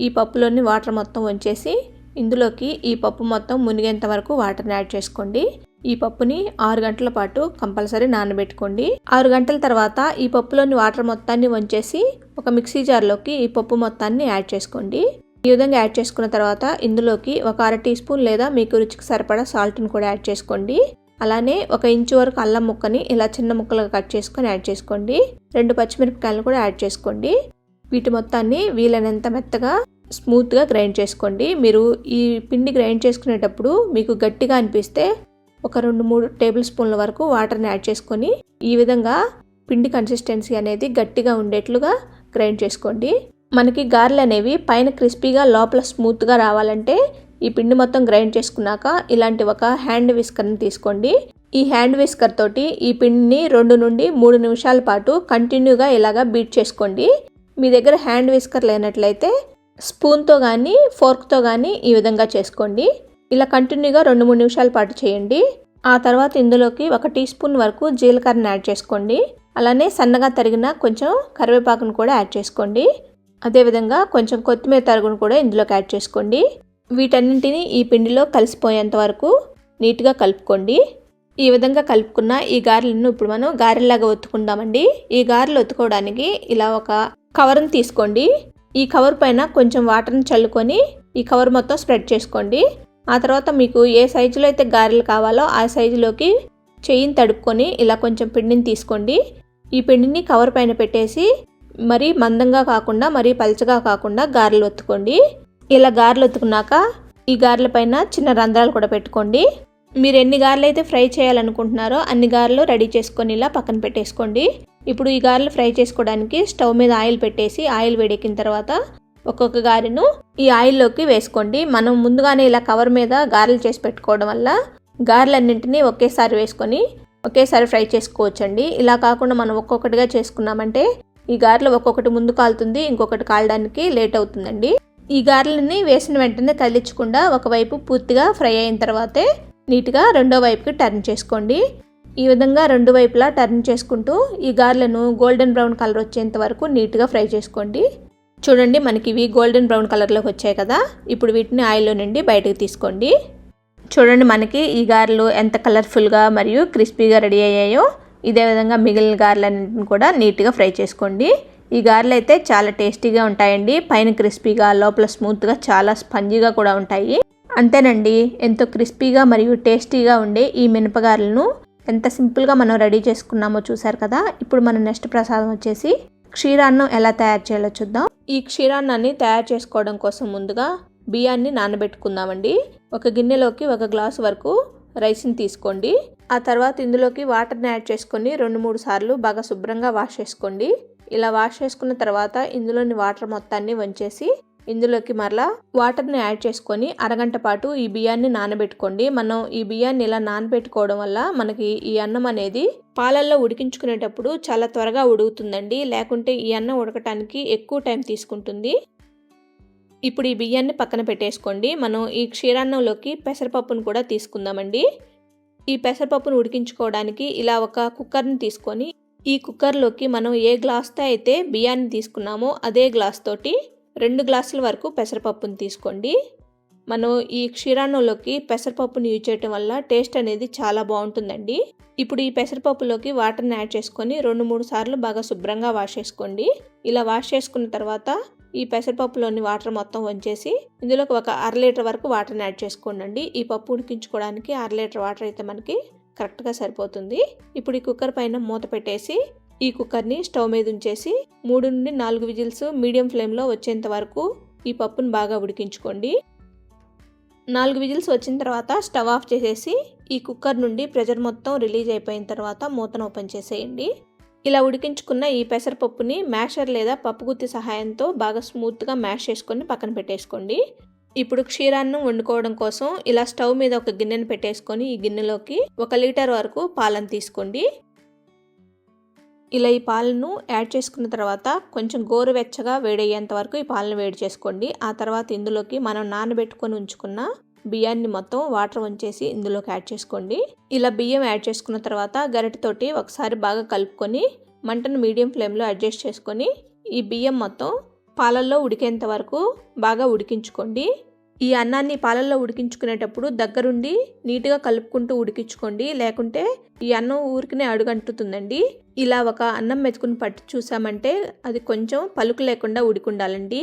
ఈ పప్పులోని వాటర్ మొత్తం వంచేసి ఇందులోకి ఈ పప్పు మొత్తం మునిగేంత వరకు వాటర్ని యాడ్ చేసుకోండి. ఈ పప్పుని 6 గంటల పాటు కంపల్సరీ నానబెట్టుకోండి. 6 గంటల తర్వాత ఈ పప్పులోని వాటర్ మొత్తాన్ని వంచేసి ఒక మిక్సీ జార్లోకి ఈ పప్పు మొత్తాన్ని యాడ్ చేసుకోండి. ఈ విధంగా యాడ్ చేసుకున్న తర్వాత ఇందులోకి ఒక 1/2 టీ స్పూన్ లేదా మీకు రుచికి సరిపడా సాల్ట్ని కూడా యాడ్ చేసుకోండి. అలానే 1 ఇంచు వరకు అల్లం ముక్కని ఇలా చిన్న ముక్కలుగా కట్ చేసుకొని యాడ్ చేసుకోండి. 2 పచ్చిమిరపకాయలను కూడా యాడ్ చేసుకోండి. వీటి మొత్తాన్ని వీలైనంత మెత్తగా స్మూత్గా గ్రైండ్ చేసుకోండి. మీరు ఈ పిండి గ్రైండ్ చేసుకునేటప్పుడు మీకు గట్టిగా అనిపిస్తే ఒక 2-3 టేబుల్ స్పూన్ల వరకు వాటర్ని యాడ్ చేసుకొని ఈ విధంగా పిండి కన్సిస్టెన్సీ అనేది గట్టిగా ఉండేట్లుగా గ్రైండ్ చేసుకోండి. మనకి గారెలు అనేవి పైన క్రిస్పీగా లోపల స్మూత్గా రావాలంటే ఈ పిండి మొత్తం గ్రైండ్ చేసుకున్నాక ఇలాంటి ఒక హ్యాండ్ విస్కర్ని తీసుకోండి. ఈ హ్యాండ్ విస్కర్ తోటి ఈ పిండిని 2 నుండి 3 నిమిషాల పాటు కంటిన్యూగా ఇలాగా బీట్ చేసుకోండి. మీ దగ్గర హ్యాండ్ విస్కర్ లేనట్లయితే స్పూన్తో కానీ ఫోర్క్తో కానీ ఈ విధంగా చేసుకోండి. ఇలా కంటిన్యూగా 2-3 నిమిషాల పాటు చేయండి. ఆ తర్వాత ఇందులోకి 1 టీ స్పూన్ వరకు జీలకర్రని యాడ్ చేసుకోండి. అలానే సన్నగా తరిగిన కొంచెం కరివేపాకును కూడా యాడ్ చేసుకోండి. అదేవిధంగా కొంచెం కొత్తిమీర తరుగును కూడా ఇందులోకి యాడ్ చేసుకోండి. వీటన్నింటినీ ఈ పిండిలో కలిసిపోయేంత వరకు నీట్గా కలుపుకోండి. ఈ విధంగా కలుపుకున్న ఈ గారెలను ఇప్పుడు మనం గారెలాగా ఒత్తుకుందామండి. ఈ గారెలు ఒత్తుకోవడానికి ఇలా ఒక కవర్ని తీసుకోండి. ఈ కవర్ పైన కొంచెం వాటర్ని చల్లుకొని ఈ కవర్ మొత్తం స్ప్రెడ్ చేసుకోండి. ఆ తర్వాత మీకు ఏ సైజులో అయితే గారెలు కావాలో ఆ సైజులోకి చెయ్యిని తడుపుకొని ఇలా కొంచెం పిండిని తీసుకోండి. ఈ పిండిని కవర్ పైన పెట్టేసి మరీ మందంగా కాకుండా మరీ పల్చగా కాకుండా గారెలు ఒత్తుకోండి. ఇలా గారెలు ఒత్తుకున్నాక ఈ గారెల పైన చిన్న రంధ్రాలు కూడా పెట్టుకోండి. మీరు ఎన్ని గారెలు అయితే ఫ్రై చేయాలనుకుంటున్నారో అన్ని గారెలు రెడీ చేసుకొని ఇలా పక్కన పెట్టేసుకోండి. ఇప్పుడు ఈ గారెలు ఫ్రై చేసుకోవడానికి స్టవ్ మీద ఆయిల్ పెట్టేసి ఆయిల్ వేడెక్కిన తర్వాత ఒక్కొక్క గారెను ఈ ఆయిల్లోకి వేసుకోండి. మనం ముందుగానే ఇలా కవర్ మీద గారెలు చేసి పెట్టుకోవడం వల్ల గారెలన్నింటినీ ఒకేసారి వేసుకొని ఒకేసారి ఫ్రై చేసుకోవచ్చండి. ఇలా కాకుండా మనం ఒక్కొక్కటిగా చేసుకున్నామంటే ఈ గారెలు ఒక్కొక్కటి ముందు కాలుతుంది, ఇంకొకటి కాలడానికి లేట్ అవుతుందండి. ఈ గారెలని వేసిన వెంటనే కదిలించకుండా ఒకవైపు పూర్తిగా ఫ్రై అయిన తర్వాతే నీట్గా రెండో వైపుకి టర్న్ చేసుకోండి. ఈ విధంగా రెండు వైపులా టర్న్ చేసుకుంటూ ఈ గారెలను గోల్డెన్ బ్రౌన్ కలర్ వచ్చేంత వరకు నీట్గా ఫ్రై చేసుకోండి. చూడండి, మనకి ఇవి గోల్డెన్ బ్రౌన్ కలర్లోకి వచ్చాయి కదా. ఇప్పుడు వీటిని ఆయిల్లో నుండి బయటకు తీసుకోండి. చూడండి, మనకి ఈ గారెలు ఎంత కలర్ఫుల్గా మరియు క్రిస్పీగా రెడీ అయ్యాయో. ఇదే విధంగా మిగిలిన గారెలన్నింటిని కూడా నీట్గా ఫ్రై చేసుకోండి. ఈ గారెలు అయితే చాలా టేస్టీగా ఉంటాయండి. పైన క్రిస్పీగా, లోపల స్మూత్గా, చాలా స్పంజీగా కూడా ఉంటాయి. అంతేనండి, ఎంతో క్రిస్పీగా మరియు టేస్టీగా ఉండే ఈ మినపగారెలను ఎంత సింపుల్గా మనం రెడీ చేసుకున్నామో చూసారు కదా. ఇప్పుడు మన నెక్స్ట్ ప్రసాదం వచ్చేసి క్షీరాన్నం ఎలా తయారు చేయాలో చూద్దాం. ఈ క్షీరాన్నాన్ని తయారు చేసుకోవడం కోసం ముందుగా బియ్యాన్ని నానబెట్టుకుందామండి. ఒక గిన్నెలోకి 1 గ్లాసు వరకు రైస్ని తీసుకోండి. ఆ తర్వాత ఇందులోకి వాటర్ని యాడ్ చేసుకొని 2-3 సార్లు బాగా శుభ్రంగా వాష్ చేసుకోండి. ఇలా వాష్ చేసుకున్న తర్వాత ఇందులోని వాటర్ మొత్తాన్ని వంచేసి ఇందులోకి మరలా వాటర్ని యాడ్ చేసుకొని అరగంట పాటు ఈ బియ్యాన్ని నానబెట్టుకోండి. మనం ఈ బియ్యాన్ని ఇలా నానబెట్టుకోవడం వల్ల మనకి ఈ అన్నం అనేది పాలల్లో ఉడికించుకునేటప్పుడు చాలా త్వరగా ఉడుకుతుందండి. లేకుంటే ఈ అన్నం ఉడకటానికి ఎక్కువ టైం తీసుకుంటుంది. ఇప్పుడు ఈ బియ్యాన్ని పక్కన పెట్టేసుకోండి. మనం ఈ క్షీరాన్నంలోకి పెసరపప్పును కూడా తీసుకుందామండి. ఈ పెసరపప్పును ఉడికించుకోవడానికి ఇలా ఒక కుక్కర్ని తీసుకొని ఈ కుక్కర్లోకి మనం ఏ గ్లాస్తో అయితే బియ్యాన్ని తీసుకున్నామో అదే గ్లాస్ తోటి 2 గ్లాసుల వరకు పెసరపప్పును తీసుకోండి. మనం ఈ క్షీరాన్నంలోకి పెసరపప్పుని యూజ్ చేయటం వల్ల టేస్ట్ అనేది చాలా బాగుంటుందండి. ఇప్పుడు ఈ పెసరపప్పులోకి వాటర్ని యాడ్ చేసుకొని 2-3 సార్లు బాగా శుభ్రంగా వాష్ చేసుకోండి. ఇలా వాష్ చేసుకున్న తర్వాత ఈ పెసరపప్పులోని వాటర్ మొత్తం వంచేసి ఇందులోకి ఒక 1/2 లీటర్ వరకు వాటర్ని యాడ్ చేసుకోండి. ఈ పప్పు ఉడికించుకోవడానికి 1/2 లీటర్ వాటర్ అయితే మనకి కరెక్ట్గా సరిపోతుంది. ఇప్పుడు ఈ కుక్కర్ పైన మూత పెట్టేసి ఈ కుక్కర్ని స్టవ్ మీద ఉంచేసి 3 నుండి 4 విజిల్స్ మీడియం ఫ్లేమ్లో వచ్చేంత వరకు ఈ పప్పును బాగా ఉడికించుకోండి. 4 విజిల్స్ వచ్చిన తర్వాత స్టవ్ ఆఫ్ చేసేసి ఈ కుక్కర్ నుండి ప్రెషర్ మొత్తం రిలీజ్ అయిపోయిన తర్వాత మూతను ఓపెన్ చేసేయండి. ఇలా ఉడికించుకున్న ఈ పెసరపప్పుని మ్యాషర్ లేదా పప్పుగుత్తి సహాయంతో బాగా స్మూత్గా మ్యాష్ చేసుకొని పక్కన పెట్టేసుకోండి. ఇప్పుడు క్షీరాన్నం వండుకోవడం కోసం ఇలా స్టవ్ మీద ఒక గిన్నెను పెట్టేసుకొని ఈ గిన్నెలోకి 1 లీటర్ వరకు పాలను తీసుకోండి. ఇలా ఈ పాలను యాడ్ చేసుకున్న తర్వాత కొంచెం గోరువెచ్చగా వేడయ్యేంత వరకు ఈ పాలను వేడి చేసుకోండి. ఆ తర్వాత ఇందులోకి మనం నానబెట్టుకొని ఉంచుకున్న బియ్యాన్ని మొత్తం వాటర్ వంచేసి ఇందులోకి యాడ్ చేసుకోండి. ఇలా బియ్యం యాడ్ చేసుకున్న తర్వాత గరిటెతోటి ఒకసారి బాగా కలుపుకొని మంటను మీడియం ఫ్లేమ్లో అడ్జస్ట్ చేసుకొని ఈ బియ్యం మొత్తం పాలల్లో ఉడికేంత వరకు బాగా ఉడికించుకోండి. ఈ అన్నాన్ని పాలల్లో ఉడికించుకునేటప్పుడు దగ్గరుండి నీట్గా కలుపుకుంటూ ఉడికించుకోండి. లేకుంటే ఈ అన్నం ఊరికినే అడుగంటుతుందండి. ఇలా ఒక అన్నం మెతుకుని పట్టి చూసామంటే అది కొంచెం పలుకు లేకుండా ఉడికుండాలండి.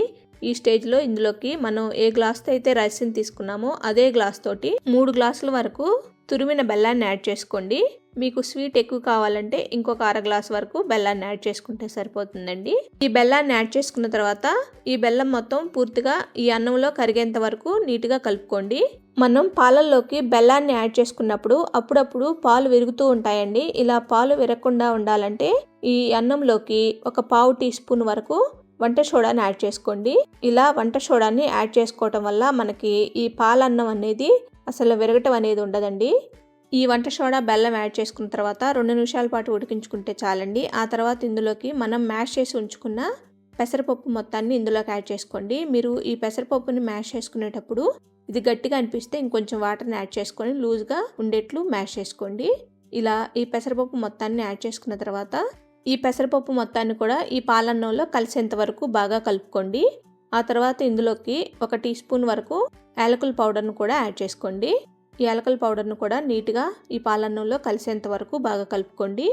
ఈ స్టేజ్లో ఇందులోకి మనం ఏ గ్లాస్తో అయితే రైస్ని తీసుకున్నామో అదే గ్లాస్ తోటి 3 గ్లాసుల వరకు తురిమిన బెల్లాన్ని యాడ్ చేసుకోండి. మీకు స్వీట్ ఎక్కువ కావాలంటే ఇంకొక 1/2 గ్లాస్ వరకు బెల్లాన్ని యాడ్ చేసుకుంటే సరిపోతుందండి. ఈ బెల్లాన్ని యాడ్ చేసుకున్న తర్వాత ఈ బెల్లం మొత్తం పూర్తిగా ఈ అన్నంలో కరిగేంత వరకు నీట్గా కలుపుకోండి. మనం పాలల్లోకి బెల్లాన్ని యాడ్ చేసుకున్నప్పుడు అప్పుడప్పుడు పాలు విరుగుతూ ఉంటాయండి. ఇలా పాలు విరగకుండా ఉండాలంటే ఈ అన్నంలోకి ఒక 1/2 టీ స్పూన్ వరకు వంట సోడాని యాడ్ చేసుకోండి. ఇలా వంట సోడాని యాడ్ చేసుకోవటం వల్ల మనకి ఈ పాలన్నం అనేది అసలు విరగటం అనేది ఉండదండి. ఈ వంట సోడా బెల్లం యాడ్ చేసుకున్న తర్వాత 2 నిమిషాల పాటు ఉడికించుకుంటే చాలండి. ఆ తర్వాత ఇందులోకి మనం మ్యాష్ చేసి ఉంచుకున్న పెసరపప్పు మొత్తాన్ని ఇందులోకి యాడ్ చేసుకోండి. మీరు ఈ పెసరపప్పుని మ్యాష్ చేసుకునేటప్పుడు ఇది గట్టిగా అనిపిస్తే ఇంకొంచెం వాటర్ని యాడ్ చేసుకొని లూజ్గా ఉండేట్లు మ్యాష్ చేసుకోండి. ఇలా ఈ పెసరపప్పు మొత్తాన్ని యాడ్ చేసుకున్న తర్వాత ఈ పెసరపప్పు మొత్తాన్ని కూడా ఈ పాలన్నంలో కలిసేంత వరకు బాగా కలుపుకోండి. ఆ తర్వాత ఇందులోకి 1 టీ స్పూన్ వరకు యాలకుల పౌడర్ను కూడా యాడ్ చేసుకోండి. ఈ యాలకుల పౌడర్ను కూడా నీట్గా ఈ పాలన్నంలో కలిసేంత వరకు బాగా కలుపుకోండి.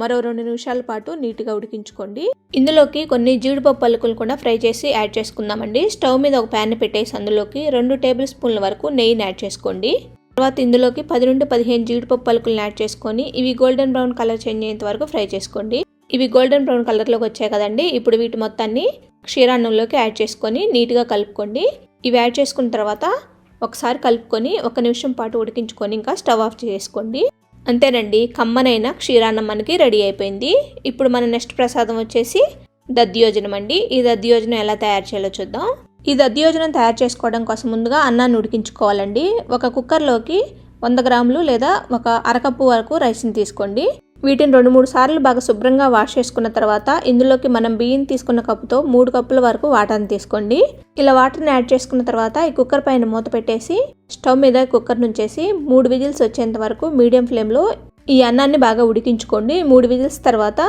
మరో 2 నిమిషాల పాటు నీట్గా ఉడికించుకోండి. ఇందులోకి కొన్ని జీడిపప్పు పలుకులు కూడా ఫ్రై చేసి యాడ్ చేసుకుందామండి. స్టవ్ మీద ఒక ప్యాన్ పెట్టేసి అందులోకి 2 టేబుల్ స్పూన్ల వరకు నెయ్యిని యాడ్ చేసుకోండి. తర్వాత ఇందులోకి 10 నుండి 15 జీడిపప్పు పలుకులను యాడ్ చేసుకొని ఇవి గోల్డెన్ బ్రౌన్ కలర్ చేంజ్ అయ్యేంత వరకు ఫ్రై చేసుకోండి. ఇవి గోల్డెన్ బ్రౌన్ కలర్లోకి వచ్చాయి కదండి. ఇప్పుడు వీటి మొత్తాన్ని క్షీరాన్నంలోకి యాడ్ చేసుకొని నీట్గా కలుపుకోండి. ఇవి యాడ్ చేసుకున్న తర్వాత ఒకసారి కలుపుకొని 1 నిమిషం పాటు ఉడికించుకొని ఇంకా స్టవ్ ఆఫ్ చేసుకోండి. అంతేనండి, కమ్మనైన క్షీరాన్నం మనకి రెడీ అయిపోయింది. ఇప్పుడు మన నెక్స్ట్ ప్రసాదం వచ్చేసి దధ్యోజనం అండి. ఈ దధ్యోజనం ఎలా తయారు చేయాలో చూద్దాం. ఈ దధ్యోజనం తయారు చేసుకోవడం కోసం ముందుగా అన్నాన్ని ఉడికించుకోవాలండి. ఒక కుక్కర్లోకి 100 గ్రాములు లేదా ఒక అరకప్పు వరకు రైస్ని తీసుకోండి. వీటిని 2-3 సార్లు బాగా శుభ్రంగా వాష్ చేసుకున్న తర్వాత ఇందులోకి మనం బియ్యం తీసుకున్న కప్పుతో 3 కప్పుల వరకు వాటర్ని తీసుకోండి. ఇలా వాటర్ని యాడ్ చేసుకున్న తర్వాత ఈ కుక్కర్ పైన మూత పెట్టేసి స్టవ్ మీద కుక్కర్ నుంచేసి 3 విజిల్స్ వచ్చేంత వరకు మీడియం ఫ్లేమ్లో ఈ అన్నాన్ని బాగా ఉడికించుకోండి. 3 విజిల్స్ తర్వాత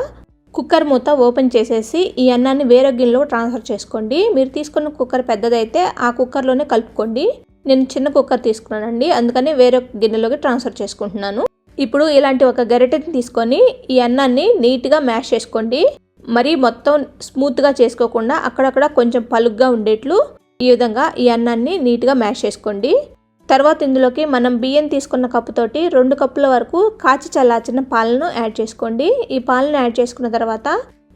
కుక్కర్ మూత ఓపెన్ చేసేసి ఈ అన్నాన్ని వేరే గిన్నెలో ట్రాన్స్ఫర్ చేసుకోండి. మీరు తీసుకున్న కుక్కర్ పెద్దదైతే ఆ కుక్కర్లోనే కలుపుకోండి. నేను చిన్న కుక్కర్ తీసుకున్నానండి, అందుకని వేరే గిన్నెలోకి ట్రాన్స్ఫర్ చేసుకుంటున్నాను. ఇప్పుడు ఇలాంటి ఒక గరిటెని తీసుకొని ఈ అన్నాన్ని నీట్గా మ్యాష్ చేసుకోండి. మరీ మొత్తం స్మూత్గా చేసుకోకుండా అక్కడక్కడ కొంచెం పలుగ్గా ఉండేట్లు ఈ విధంగా ఈ అన్నాన్ని నీట్గా మ్యాష్ చేసుకోండి. తర్వాత ఇందులోకి మనం బియ్యం తీసుకున్న కప్పుతోటి 2 కప్పుల వరకు కాచి చల్లార్చిన పాలను యాడ్ చేసుకోండి. ఈ పాలను యాడ్ చేసుకున్న తర్వాత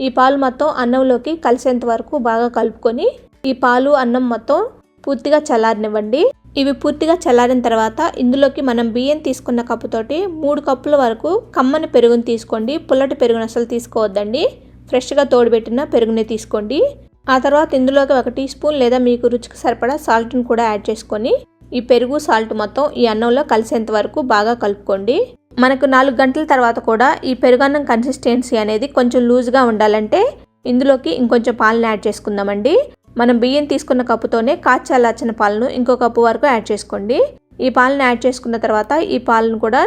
ఈ పాలు మొత్తం అన్నంలోకి కలిసేంత వరకు బాగా కలుపుకొని ఈ పాలు అన్నం మొత్తం పూర్తిగా చల్లారనివ్వండి. ఇవి పూర్తిగా చల్లారిన తర్వాత ఇందులోకి మనం బియ్యం తీసుకున్న కప్పుతోటి 3 కప్పుల వరకు కమ్మని పెరుగుని తీసుకోండి. పుల్లటి పెరుగును అసలు తీసుకోవద్దండి. ఫ్రెష్గా తోడుపెట్టిన పెరుగునే తీసుకోండి. ఆ తర్వాత ఇందులోకి 1 టీ స్పూన్ లేదా మీకు రుచికి సరిపడా సాల్ట్ని కూడా యాడ్ చేసుకొని ఈ పెరుగు సాల్ట్ మొత్తం ఈ అన్నంలో కలిసేంత వరకు బాగా కలుపుకోండి. మనకు 4 గంటల తర్వాత కూడా ఈ పెరుగన్నం కన్సిస్టెన్సీ అనేది కొంచెం లూజ్గా ఉండాలంటే ఇందులోకి ఇంకొంచెం పాలను యాడ్ చేసుకుందామండి. మనం బియ్యం తీసుకున్న కప్పుతోనే కాచి చల్లార్చిన పాలను ఇంకో కప్పు వరకు యాడ్ చేసుకోండి. ఈ పాలను యాడ్ చేసుకున్న తర్వాత ఈ పాలను కూడా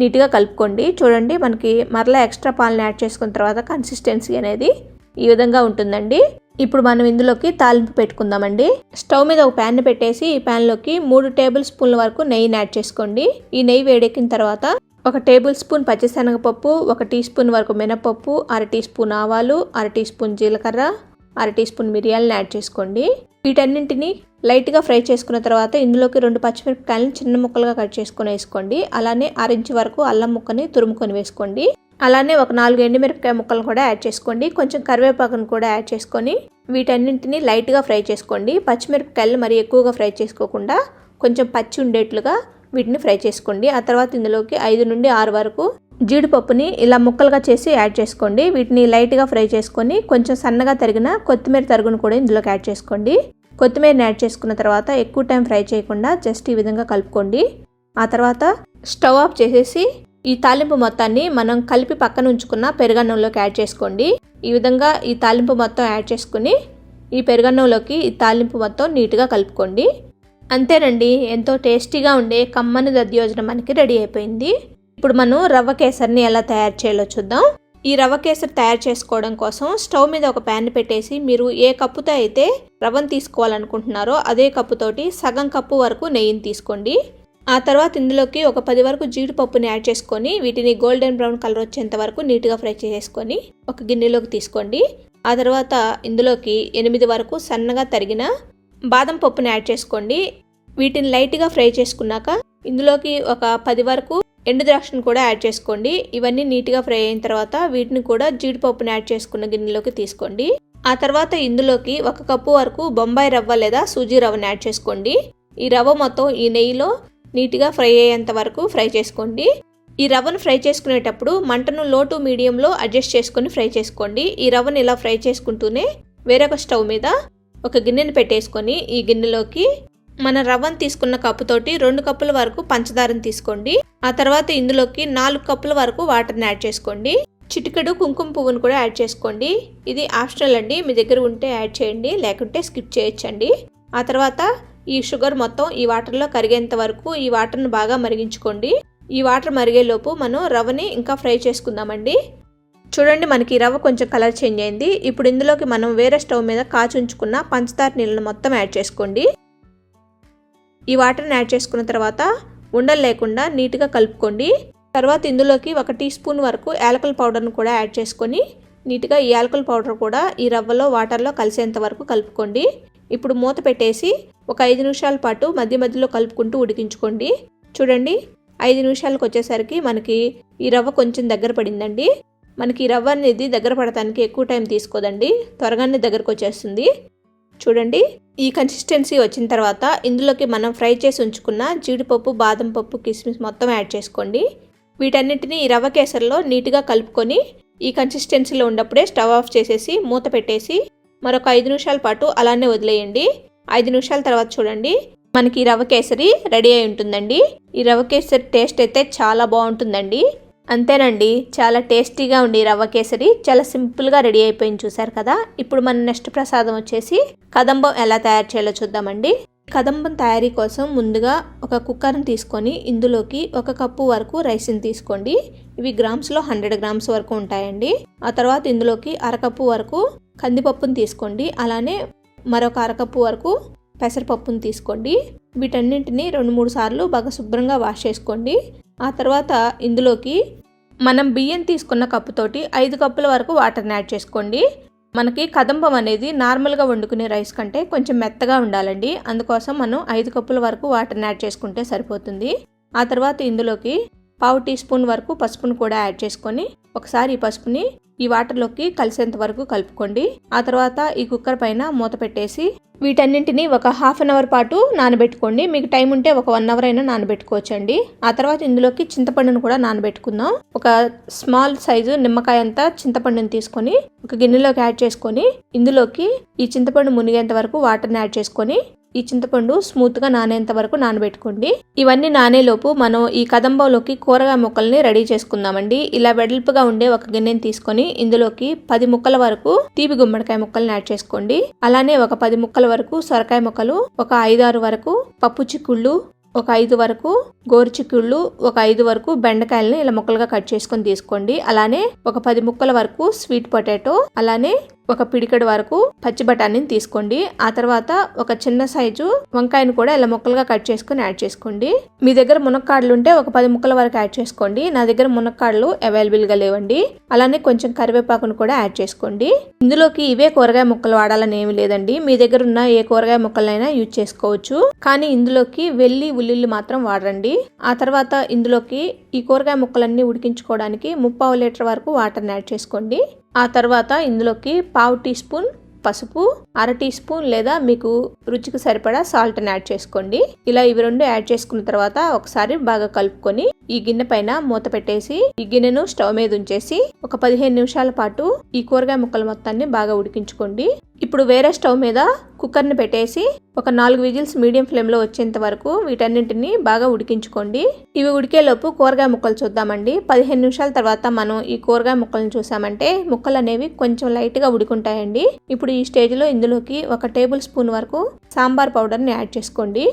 నీట్గా కలుపుకోండి. చూడండి, మనకి మరలా ఎక్స్ట్రా పాలను యాడ్ చేసుకున్న తర్వాత కన్సిస్టెన్సీ అనేది ఈ విధంగా ఉంటుందండి. ఇప్పుడు మనం ఇందులోకి తాలింపు పెట్టుకుందామండి. స్టవ్ మీద ఒక ప్యాన్ పెట్టేసి ఈ ప్యాన్లోకి 3 టేబుల్ స్పూన్ల వరకు నెయ్యిని యాడ్ చేసుకోండి. ఈ నెయ్యి వేడెక్కిన తర్వాత 1 టేబుల్ స్పూన్ పచ్చిశనగపప్పు, 1 టీ స్పూన్ వరకు మినపప్పు, 1/2 టీ స్పూన్ ఆవాలు, 1/2 టీ స్పూన్ జీలకర్ర, 1/2 టీ స్పూన్ మిరియాలను యాడ్ చేసుకోండి. వీటన్నింటినీ లైట్గా ఫ్రై చేసుకున్న తర్వాత ఇందులోకి 2 పచ్చిమిరపకాయలను చిన్న ముక్కలుగా కట్ చేసుకొని వేసుకోండి. అలానే 1 ఇంచ్ వరకు అల్లం ముక్కని తురుముకొని వేసుకోండి. అలానే ఒక 4 ఎండుమిరపకాయ ముక్కలు కూడా యాడ్ చేసుకోండి. కొంచెం కరివేపాకును కూడా యాడ్ చేసుకొని వీటన్నింటినీ లైట్గా ఫ్రై చేసుకోండి. పచ్చిమిరపకాయలు మరి ఎక్కువగా ఫ్రై చేసుకోకుండా కొంచెం పచ్చి ఉండేట్లుగా వీటిని ఫ్రై చేసుకోండి. ఆ తర్వాత ఇందులోకి 5 నుండి 6 వరకు జీడిపప్పుని ఇలా ముక్కలుగా చేసి యాడ్ చేసుకోండి. వీటిని లైట్గా ఫ్రై చేసుకొని కొంచెం సన్నగా తరిగిన కొత్తిమీర తరుగును కూడా ఇందులోకి యాడ్ చేసుకోండి. కొత్తిమీరని యాడ్ చేసుకున్న తర్వాత ఎక్కువ టైం ఫ్రై చేయకుండా జస్ట్ ఈ విధంగా కలుపుకోండి. ఆ తర్వాత స్టవ్ ఆఫ్ చేసేసి ఈ తాలింపు మొత్తాన్ని మనం కలిపి పక్కన ఉంచుకున్న పెరుగన్నంలోకి యాడ్ చేసుకోండి. ఈ విధంగా ఈ తాలింపు మొత్తం యాడ్ చేసుకుని ఈ పెరుగన్నంలోకి ఈ తాలింపు మొత్తం నీట్గా కలుపుకోండి. అంతేనండి, ఎంతో టేస్టీగా ఉండే కమ్మని దద్దోజనం మనకి రెడీ అయిపోయింది. ఇప్పుడు మనం రవ్వ కేసరిని ఎలా తయారు చేయాలో చూద్దాం. ఈ రవ్వ కేసరి తయారు చేసుకోవడం కోసం స్టవ్ మీద ఒక ప్యాన్ పెట్టేసి మీరు ఏ కప్పుతో అయితే రవ్వను తీసుకోవాలనుకుంటున్నారో అదే కప్పుతోటి సగం కప్పు వరకు నెయ్యిని తీసుకోండి. ఆ తర్వాత ఇందులోకి ఒక 10 వరకు జీడిపప్పుని యాడ్ చేసుకొని వీటిని గోల్డెన్ బ్రౌన్ కలర్ వచ్చేంత వరకు నీట్గా ఫ్రై చేసుకొని ఒక గిన్నెలోకి తీసుకోండి. ఆ తర్వాత ఇందులోకి 8 వరకు సన్నగా తరిగిన బాదం పప్పుని యాడ్ చేసుకోండి. వీటిని లైట్గా ఫ్రై చేసుకున్నాక ఇందులోకి ఒక 10 వరకు ఎండు ద్రాక్షను కూడా యాడ్ చేసుకోండి. ఇవన్నీ నీట్గా ఫ్రై అయిన తర్వాత వీటిని కూడా జీడిపప్పుని యాడ్ చేసుకున్న గిన్నెలోకి తీసుకోండి. ఆ తర్వాత ఇందులోకి 1 కప్పు వరకు బొంబాయి రవ్వ లేదా సూజీ రవ్వని యాడ్ చేసుకోండి. ఈ రవ్వ మొత్తం ఈ నెయ్యిలో నీట్గా ఫ్రై అయ్యేంత వరకు ఫ్రై చేసుకోండి. ఈ రవ్వను ఫ్రై చేసుకునేటప్పుడు మంటను లో టు మీడియంలో అడ్జస్ట్ చేసుకొని ఫ్రై చేసుకోండి. ఈ రవ్వను ఇలా ఫ్రై చేసుకుంటూనే వేరొక స్టవ్ మీద ఒక గిన్నెని పెట్టేసుకొని ఈ గిన్నెలోకి మన రవ్వను తీసుకున్న కప్పుతోటి 2 కప్పుల వరకు పంచదారని తీసుకోండి. ఆ తర్వాత ఇందులోకి 4 కప్పుల వరకు వాటర్ని యాడ్ చేసుకోండి. చిటికెడు కుంకుమ పువ్వును కూడా యాడ్ చేసుకోండి. ఇది ఆప్షనల్ అండి, మీ దగ్గర ఉంటే యాడ్ చేయండి, లేకుంటే స్కిప్ చేయొచ్చండి. ఆ తర్వాత ఈ షుగర్ మొత్తం ఈ వాటర్లో కరిగేంత వరకు ఈ వాటర్ని బాగా మరిగించుకోండి. ఈ వాటర్ మరిగేలోపు మనం రవ్వని ఇంకా ఫ్రై చేసుకుందామండి. చూడండి, మనకి రవ్వ కొంచెం కలర్ చేంజ్ అయింది. ఇప్పుడు ఇందులోకి మనం వేరే స్టవ్ మీద కాచి ఉంచుకున్న పంచదార నీళ్ళను మొత్తం యాడ్ చేసుకోండి. ఈ వాటర్ని యాడ్ చేసుకున్న తర్వాత ఉండలు లేకుండా నీట్గా కలుపుకోండి. తర్వాత ఇందులోకి 1 టీ స్పూన్ వరకు యాలకుల పౌడర్ను కూడా యాడ్ చేసుకొని నీట్గా ఈ యాలకుల పౌడర్ కూడా ఈ రవ్వలో వాటర్లో కలిసేంత వరకు కలుపుకోండి. ఇప్పుడు మూత పెట్టేసి ఒక 5 నిమిషాల పాటు మధ్య మధ్యలో కలుపుకుంటూ ఉడికించుకోండి. చూడండి, 5 నిమిషాలకు వచ్చేసరికి మనకి ఈ రవ్వ కొంచెం దగ్గర పడిందండి. మనకి ఈ రవ్వ అనేది దగ్గర పడటానికి ఎక్కువ టైం తీసుకోదండి, త్వరగానే దగ్గరకు వచ్చేస్తుంది. చూడండి, ఈ కన్సిస్టెన్సీ వచ్చిన తర్వాత ఇందులోకి మనం ఫ్రై చేసి ఉంచుకున్న జీడిపప్పు, బాదం పప్పు, కిస్మిస్ మొత్తం యాడ్ చేసుకోండి. వీటన్నిటిని ఈ రవ్వ కేసరిలో నీట్గా కలుపుకొని ఈ కన్సిస్టెన్సీలో ఉన్నప్పుడే స్టవ్ ఆఫ్ చేసేసి మూత పెట్టేసి మరొక 5 నిమిషాల పాటు అలానే వదిలేయండి. 5 నిమిషాల తర్వాత చూడండి, మనకి ఈ రవ్వ కేసరి రెడీ అయి ఉంటుందండి. ఈ రవ్వ కేసరి టేస్ట్ అయితే చాలా బాగుంటుందండి. అంతేనండి, చాలా టేస్టీగా ఉండి రవ్వ కేసరి చాలా సింపుల్గా రెడీ అయిపోయింది, చూసారు కదా. ఇప్పుడు మన నెక్స్ట్ ప్రసాదం వచ్చేసి కదంబం ఎలా తయారు చేయాలో చూద్దామండి. కదంబం తయారీ కోసం ముందుగా ఒక కుక్కర్ని తీసుకొని ఇందులోకి 1 కప్పు వరకు రైస్ని తీసుకోండి. ఇవి గ్రామ్స్లో 100 గ్రామ్స్ వరకు ఉంటాయండి. ఆ తర్వాత ఇందులోకి 1/2 కప్పు వరకు కందిపప్పుని తీసుకోండి. అలానే మరొక 1/2 కప్పు వరకు పెసరపప్పుని తీసుకోండి. వీటన్నింటినీ 2-3 సార్లు బాగా శుభ్రంగా వాష్ చేసుకోండి. ఆ తర్వాత ఇందులోకి మనం బియ్యం తీసుకున్న కప్పుతోటి 5 కప్పుల వరకు వాటర్ని యాడ్ చేసుకోండి. మనకి కదంబం అనేది నార్మల్గా వండుకునే రైస్ కంటే కొంచెం మెత్తగా ఉండాలండి. అందుకోసం మనం 5 కప్పుల వరకు వాటర్ని యాడ్ చేసుకుంటే సరిపోతుంది. ఆ తర్వాత ఇందులోకి 1/2 టీ స్పూన్ వరకు పసుపును కూడా యాడ్ చేసుకొని ఒకసారి ఈ పసుపుని ఈ వాటర్లోకి కలిసేంత వరకు కలుపుకోండి. ఆ తర్వాత ఈ కుక్కర్ పైన మూత పెట్టేసి వీటన్నింటినీ ఒక హాఫ్ అన్ అవర్ పాటు నానబెట్టుకోండి. మీకు టైం ఉంటే ఒక 1 అవర్ అయినా నానబెట్టుకోవచ్చండి. ఆ తర్వాత ఇందులోకి చింతపండును కూడా నానబెట్టుకుందాం. ఒక స్మాల్ సైజు నిమ్మకాయ అంతా చింతపండుని తీసుకొని ఒక గిన్నెలోకి యాడ్ చేసుకొని ఇందులోకి ఈ చింతపండు మునిగేంత వరకు వాటర్ని యాడ్ చేసుకొని ఈ చింతపండు స్మూత్గా నానేంత వరకు నానబెట్టుకోండి. ఇవన్నీ నానేలోపు మనం ఈ కదంబంలోకి కూరగాయ ముక్కల్ని రెడీ చేసుకుందామండి. ఇలా వెడల్పుగా ఉండే ఒక గిన్నెని తీసుకొని ఇందులోకి 10 ముక్కల వరకు తీపి గుమ్మడికాయ ముక్కల్ని యాడ్ చేసుకోండి. అలానే ఒక 10 ముక్కల వరకు సొరకాయ ముక్కలు, ఒక 5-6 వరకు పప్పు చిక్కుళ్ళు, ఒక 5 వరకు గోరు చిక్కుళ్ళు, ఒక 5 వరకు బెండకాయలని ఇలా ముక్కలుగా కట్ చేసుకొని తీసుకోండి. అలానే ఒక 10 ముక్కల వరకు స్వీట్ పొటాటో, అలానే ఒక పిడికెడు వరకు పచ్చి బఠానీని తీసుకోండి. ఆ తర్వాత ఒక చిన్న సైజు వంకాయను కూడా ఇలా ముక్కలుగా కట్ చేసుకుని యాడ్ చేసుకోండి. మీ దగ్గర మునక్కాడలు ఉంటే ఒక 10 ముక్కల వరకు యాడ్ చేసుకోండి. నా దగ్గర మునక్కాడలు అవైలబుల్గా లేవండి. అలానే కొంచెం కరివేపాకును కూడా యాడ్ చేసుకోండి. ఇందులోకి ఇవే కూరగాయ ముక్కలు వాడాలని ఏమి లేదండి. మీ దగ్గర ఉన్న ఏ కూరగాయ ముక్కలైనా యూజ్ చేసుకోవచ్చు. కానీ ఇందులోకి వెల్లి ఉల్లిళ్ళు మాత్రం వాడండి. ఆ తర్వాత ఇందులోకి ఈ కూరగాయ ముక్కలన్నీ ఉడికించుకోవడానికి 3/4 లీటర్ వరకు వాటర్ని యాడ్ చేసుకోండి. ఆ తర్వాత ఇందులోకి 1/2 టీ స్పూన్ పసుపు, 1/2 టీ స్పూన్ లేదా మీకు రుచికి సరిపడా సాల్ట్ని యాడ్ చేసుకోండి. ఇలా ఇవి రెండు యాడ్ చేసుకున్న తర్వాత ఒకసారి బాగా కలుపుకొని ఈ గిన్నె పైన మూత పెట్టేసి ఈ గిన్నెను స్టవ్ మీద ఉంచేసి ఒక 15 నిమిషాల పాటు ఈ కూరగాయ ముక్కల మొత్తాన్ని బాగా ఉడికించుకోండి. ఇప్పుడు వేరే స్టవ్ మీద కుక్కర్ని పెట్టేసి ఒక 4 విజిల్స్ మీడియం ఫ్లేమ్లో వచ్చేంత వరకు వీటన్నింటినీ బాగా ఉడికించుకోండి. ఇవి ఉడికేలోపు కూరగాయ ముక్కలు చూద్దామండి. 15 నిమిషాల తర్వాత మనం ఈ కూరగాయ ముక్కలను చూసామంటే ముక్కలు అనేవి కొంచెం లైట్గా ఉడుకుంటాయండి. ఇప్పుడు ఈ స్టేజ్లో ఇందులోకి 1 టేబుల్ స్పూన్ వరకు సాంబార్ పౌడర్ని యాడ్ చేసుకోండి.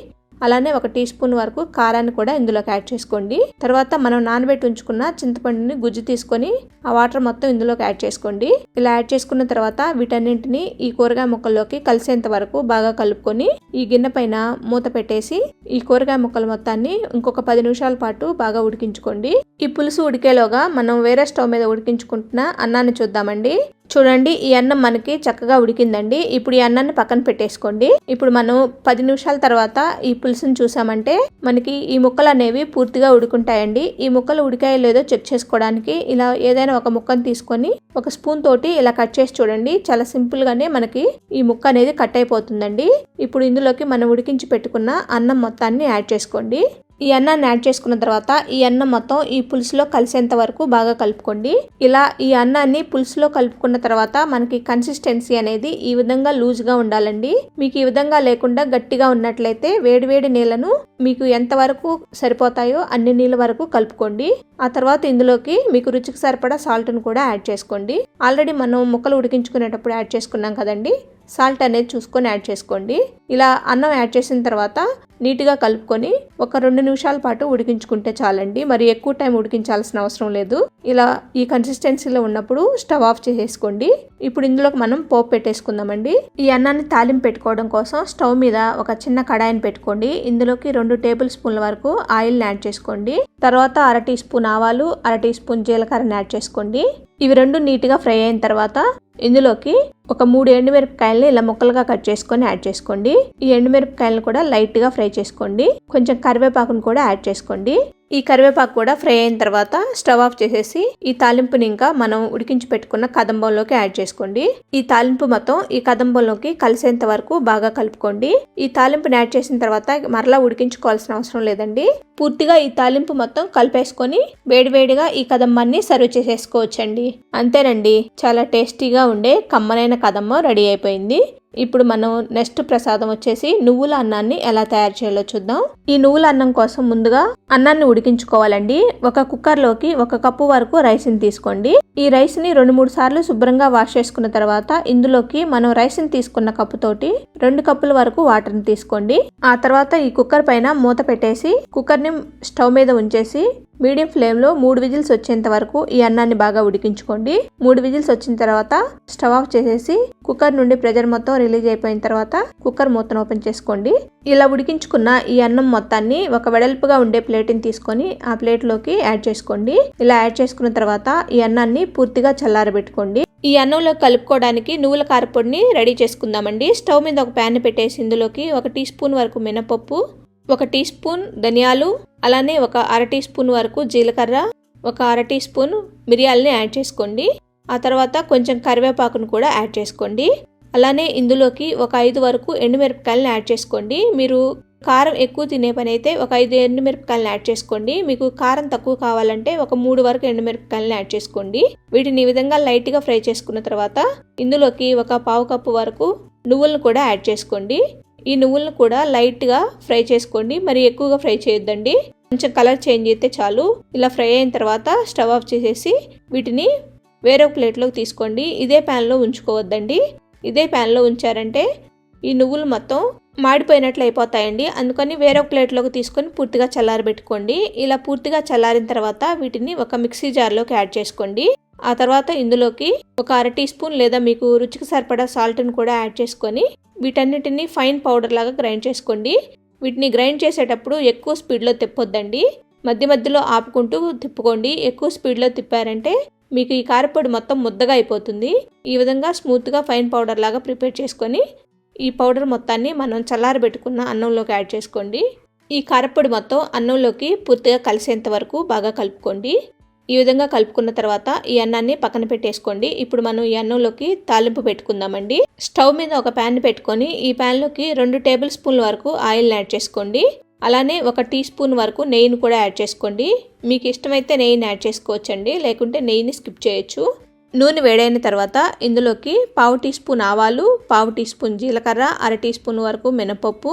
అలానే 1 టీ స్పూన్ వరకు కారాన్ని కూడా ఇందులోకి యాడ్ చేసుకోండి. తర్వాత మనం నానబెట్టి ఉంచుకున్న చింతపండుని గుజ్జు తీసుకొని ఆ వాటర్ మొత్తం ఇందులోకి యాడ్ చేసుకోండి. ఇలా యాడ్ చేసుకున్న తర్వాత వీటన్నింటినీ ఈ కూరగాయ ముక్కల్లోకి కలిసేంత వరకు బాగా కలుపుకొని ఈ గిన్నె పైన మూత పెట్టేసి ఈ కూరగాయ ముక్కల మొత్తాన్ని ఇంకొక 10 నిమిషాల పాటు బాగా ఉడికించుకోండి. ఈ పులుసు ఉడికేలోగా మనం వేరే స్టవ్ మీద ఉడికించుకుంటున్న అన్నాన్ని చూద్దామండి. చూడండి, ఈ అన్నం మనకి చక్కగా ఉడికిందండి. ఇప్పుడు ఈ అన్నాన్ని పక్కన పెట్టేసుకోండి. ఇప్పుడు మనం 10 నిమిషాల తర్వాత ఈ పులుసుని చూసామంటే మనకి ఈ ముక్కలు అనేవి పూర్తిగా ఉడుకుంటాయండి. ఈ ముక్కలు ఉడికాయో లేదో చెక్ చేసుకోవడానికి ఇలా ఏదైనా ఒక ముక్కను తీసుకొని ఒక స్పూన్ తోటి ఇలా కట్ చేసి చూడండి. చాలా సింపుల్ గానే మనకి ఈ ముక్క అనేది కట్ అయిపోతుందండి. ఇప్పుడు ఇందులోకి మనం ఉడికించి పెట్టుకున్న అన్నం మొత్తాన్ని యాడ్ చేసుకోండి. ఈ అన్నాన్ని యాడ్ చేసుకున్న తర్వాత ఈ అన్నం మొత్తం ఈ పులుసులో కలిసేంత వరకు బాగా కలుపుకోండి. ఇలా ఈ అన్నాన్ని పులుసులో కలుపుకున్న తర్వాత మనకి కన్సిస్టెన్సీ అనేది ఈ విధంగా లూజ్గా ఉండాలండి. మీకు ఈ విధంగా లేకుండా గట్టిగా ఉన్నట్లయితే వేడివేడి నీళ్లను మీకు ఎంతవరకు సరిపోతాయో అన్ని నీళ్ళ వరకు కలుపుకోండి. ఆ తర్వాత ఇందులోకి మీకు రుచికి సరిపడా సాల్ట్ను కూడా యాడ్ చేసుకోండి. ఆల్రెడీ మనం ముక్కలు ఉడికించుకునేటప్పుడు యాడ్ చేసుకున్నాం కదండి, సాల్ట్ అనేది చూసుకొని యాడ్ చేసుకోండి. ఇలా అన్నం యాడ్ చేసిన తర్వాత నీట్గా కలుపుకొని ఒక 2 నిమిషాల పాటు ఉడికించుకుంటే చాలండి. మరి ఎక్కువ టైం ఉడికించాల్సిన అవసరం లేదు. ఇలా ఈ కన్సిస్టెన్సీలో ఉన్నప్పుడు స్టవ్ ఆఫ్ చేసేసుకోండి. ఇప్పుడు ఇందులోకి మనం పోపు పెట్టేసుకుందామండి. ఈ అన్నాన్ని తాలింపు పెట్టుకోవడం కోసం స్టవ్ మీద ఒక చిన్న కడాయిని పెట్టుకోండి. ఇందులోకి 2 టేబుల్ స్పూన్ల వరకు ఆయిల్ని యాడ్ చేసుకోండి. తర్వాత 1/2 టీ స్పూన్ ఆవాలు, 1/2 టీ స్పూన్ జీలకర్రని యాడ్ చేసుకోండి. ఇవి రెండు నీట్గా ఫ్రై అయిన తర్వాత ఇందులోకి ఒక 3 ఎండుమిరపకాయలని ఇలా ముక్కలుగా కట్ చేసుకొని యాడ్ చేసుకోండి. ఈ ఎండుమిరపకాయలను కూడా లైట్గా ఫ్రై చేసుకోండి. కొంచెం కరివేపాకును కూడా యాడ్ చేసుకోండి. ఈ కరివేపాకు కూడా ఫ్రై అయిన తర్వాత స్టవ్ ఆఫ్ చేసేసి ఈ తాలింపుని ఇంకా మనం ఉడికించి పెట్టుకున్న కదంబంలోకి యాడ్ చేసుకోండి. ఈ తాలింపు మొత్తం ఈ కదంబంలోకి కలిసేంత వరకు బాగా కలుపుకోండి. ఈ తాలింపుని యాడ్ చేసిన తర్వాత మరలా ఉడికించుకోవాల్సిన అవసరం లేదండి. పూర్తిగా ఈ తాలింపు మొత్తం కలిపేసుకొని వేడివేడిగా ఈ కదంబాన్ని సర్వ్ చేసేసుకోవచ్చండి. అంతేనండి, చాలా టేస్టీగా ఉండే కమ్మనైన కదంబం రెడీ అయిపోయింది. ఇప్పుడు మనం నెక్స్ట్ ప్రసాదం వచ్చేసి నువ్వుల అన్నాన్ని ఎలా తయారు చేయాలో చూద్దాం. ఈ నువ్వుల అన్నం కోసం ముందుగా అన్నాన్ని ఉడికించుకోవాలండి. ఒక కుక్కర్లోకి 1 కప్పు వరకు రైస్ని తీసుకోండి. ఈ రైస్ని 2-3 సార్లు శుభ్రంగా వాష్ చేసుకున్న తర్వాత ఇందులోకి మనం రైస్ని తీసుకున్న కప్పుతోటి 2 కప్పుల వరకు వాటర్ని తీసుకోండి. ఆ తర్వాత ఈ కుక్కర్ పైన మూత పెట్టేసి కుక్కర్ని స్టవ్ మీద ఉంచేసి మీడియం ఫ్లేమ్లో 3 విజిల్స్ వచ్చేంత వరకు ఈ అన్నాన్ని బాగా ఉడికించుకోండి. 3 విజిల్స్ వచ్చిన తర్వాత స్టవ్ ఆఫ్ చేసేసి కుక్కర్ నుండి ప్రెషర్ మొత్తం రిలీజ్ అయిపోయిన తర్వాత కుక్కర్ మూతను ఓపెన్ చేసుకోండి. ఇలా ఉడికించుకున్న ఈ అన్నం మొత్తాన్ని ఒక వెడల్పుగా ఉండే ప్లేట్ని తీసుకొని ఆ ప్లేట్లోకి యాడ్ చేసుకోండి. ఇలా యాడ్ చేసుకున్న తర్వాత ఈ అన్నాన్ని పూర్తిగా చల్లారబెట్టుకోండి. ఈ అన్నంలో కలుపుకోవడానికి నువ్వుల కారపొడిని రెడీ చేసుకుందామండి. స్టవ్ మీద ఒక ప్యాన్ పెట్టేసి ఇందులోకి 1 టీ స్పూన్ వరకు మినపప్పు, 1 టీ స్పూన్ ధనియాలు, అలానే ఒక అర టీ స్పూన్ వరకు జీలకర్ర, ఒక అర టీ స్పూన్ మిరియాలని యాడ్ చేసుకోండి. ఆ తర్వాత కొంచెం కరివేపాకును కూడా యాడ్ చేసుకోండి. అలానే ఇందులోకి ఒక 5 వరకు ఎండుమిరపకాయలను యాడ్ చేసుకోండి. మీరు కారం ఎక్కువ తినే పని అయితే ఒక 5 ఎండుమిరపకాయలను యాడ్ చేసుకోండి. మీకు కారం తక్కువ కావాలంటే ఒక 3 వరకు ఎండుమిరపకాయలను యాడ్ చేసుకోండి. వీటిని ఈ విధంగా లైట్గా ఫ్రై చేసుకున్న తర్వాత ఇందులోకి ఒక పావు కప్పు వరకు నువ్వులను కూడా యాడ్ చేసుకోండి. ఈ నువ్వులను కూడా లైట్గా ఫ్రై చేసుకోండి, మరి ఎక్కువగా ఫ్రై చేయొద్దండి. కొంచెం కలర్ చేంజ్ అయితే చాలు. ఇలా ఫ్రై అయిన తర్వాత స్టవ్ ఆఫ్ చేసేసి వీటిని వేరొక ప్లేట్లోకి తీసుకోండి. ఇదే ప్యాన్లో ఉంచుకోవద్దండి. ఇదే ప్యాన్లో ఉంచారంటే ఈ నువ్వులు మొత్తం మాడిపోయినట్లు అయిపోతాయండి. అందుకని వేరొక ప్లేట్లోకి తీసుకొని పూర్తిగా చల్లారబెట్టుకోండి. ఇలా పూర్తిగా చల్లారిన తర్వాత వీటిని ఒక మిక్సీ జార్లోకి యాడ్ చేసుకోండి. ఆ తర్వాత ఇందులోకి ఒక అర టీ స్పూన్ లేదా మీకు రుచికి సరిపడా సాల్ట్ని కూడా యాడ్ చేసుకొని వీటన్నిటిని ఫైన్ పౌడర్ లాగా గ్రైండ్ చేసుకోండి. వీటిని గ్రైండ్ చేసేటప్పుడు ఎక్కువ స్పీడ్లో తిప్పొద్దండి. మధ్య మధ్యలో ఆపుకుంటూ తిప్పుకోండి. ఎక్కువ స్పీడ్లో తిప్పారంటే మీకు ఈ కారపొడి మొత్తం ముద్దగా అయిపోతుంది. ఈ విధంగా స్మూత్గా ఫైన్ పౌడర్ లాగా ప్రిపేర్ చేసుకొని ఈ పౌడర్ మొత్తాన్ని మనం చల్లారబెట్టుకున్న అన్నంలోకి యాడ్ చేసుకోండి. ఈ కారపొడి మొత్తం అన్నంలోకి పూర్తిగా కలిసేంత వరకు బాగా కలుపుకోండి. ఈ విధంగా కలుపుకున్న తర్వాత ఈ అన్నాన్ని పక్కన పెట్టేసుకోండి. ఇప్పుడు మనం ఈ అన్నంలోకి తాలింపు పెట్టుకుందామండి. స్టవ్ మీద ఒక ప్యాన్ పెట్టుకొని ఈ ప్యాన్లోకి 2 టేబుల్ స్పూన్ల వరకు ఆయిల్ని యాడ్ చేసుకోండి. అలానే 1 టీ స్పూన్ వరకు నెయ్యిని కూడా యాడ్ చేసుకోండి. మీకు ఇష్టమైతే నెయ్యిని యాడ్ చేసుకోవచ్చండి, లేకుంటే నెయ్యిని స్కిప్ చేయొచ్చు. నూనె వేడైన తర్వాత ఇందులోకి పావు టీ స్పూన్ ఆవాలు, పావు టీ స్పూన్ జీలకర్ర, అర టీ స్పూన్ వరకు మినపప్పు,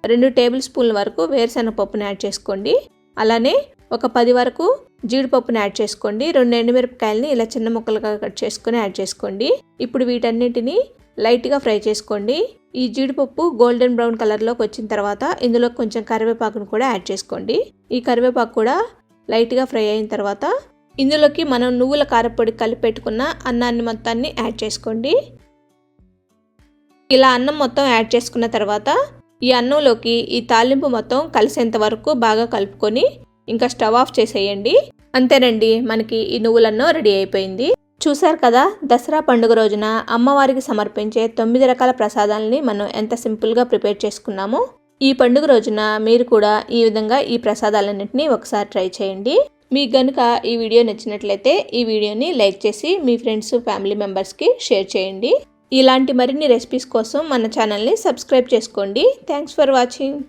2 టేబుల్ స్పూన్ల వరకు వేరుశనగపప్పుని యాడ్ చేసుకోండి. అలానే ఒక 10 వరకు జీడిపప్పుని యాడ్ చేసుకోండి. 2 ఎండుమిరపకాయలని ఇలా చిన్న ముక్కలుగా కట్ చేసుకొని యాడ్ చేసుకోండి. ఇప్పుడు వీటన్నిటిని లైట్గా ఫ్రై చేసుకోండి. ఈ జీడిపప్పు గోల్డెన్ బ్రౌన్ కలర్లోకి వచ్చిన తర్వాత ఇందులో కొంచెం కరివేపాకును కూడా యాడ్ చేసుకోండి. ఈ కరివేపాకు కూడా లైట్గా ఫ్రై అయిన తర్వాత ఇందులోకి మనం నువ్వుల కారపొడి కలిపి పెట్టుకున్న అన్నాన్ని మొత్తాన్ని యాడ్ చేసుకోండి. ఇలా అన్నం మొత్తం యాడ్ చేసుకున్న తర్వాత ఈ అన్నంలోకి ఈ తాలింపు మొత్తం కలిసేంత వరకు బాగా కలుపుకొని ఇంకా స్టవ్ ఆఫ్ చేసేయండి. అంతేనండి, మనకి ఈ నువ్వులన్నం రెడీ అయిపోయింది. చూసారు కదా, దసరా పండుగ రోజున అమ్మవారికి సమర్పించే 9 రకాల ప్రసాదాలని మనం ఎంత సింపుల్గా ప్రిపేర్ చేసుకున్నామో. ఈ పండుగ రోజున మీరు కూడా ఈ విధంగా ఈ ప్రసాదాలన్నింటినీ ఒకసారి ట్రై చేయండి. మీకు గనుక ఈ వీడియో నచ్చినట్లయితే ఈ వీడియోని లైక్ చేసి మీ ఫ్రెండ్స్, ఫ్యామిలీ మెంబర్స్కి షేర్ చేయండి. ఇలాంటి మరిన్ని రెసిపీస్ కోసం మన ఛానల్ని సబ్స్క్రైబ్ చేసుకోండి. Thanks for watching.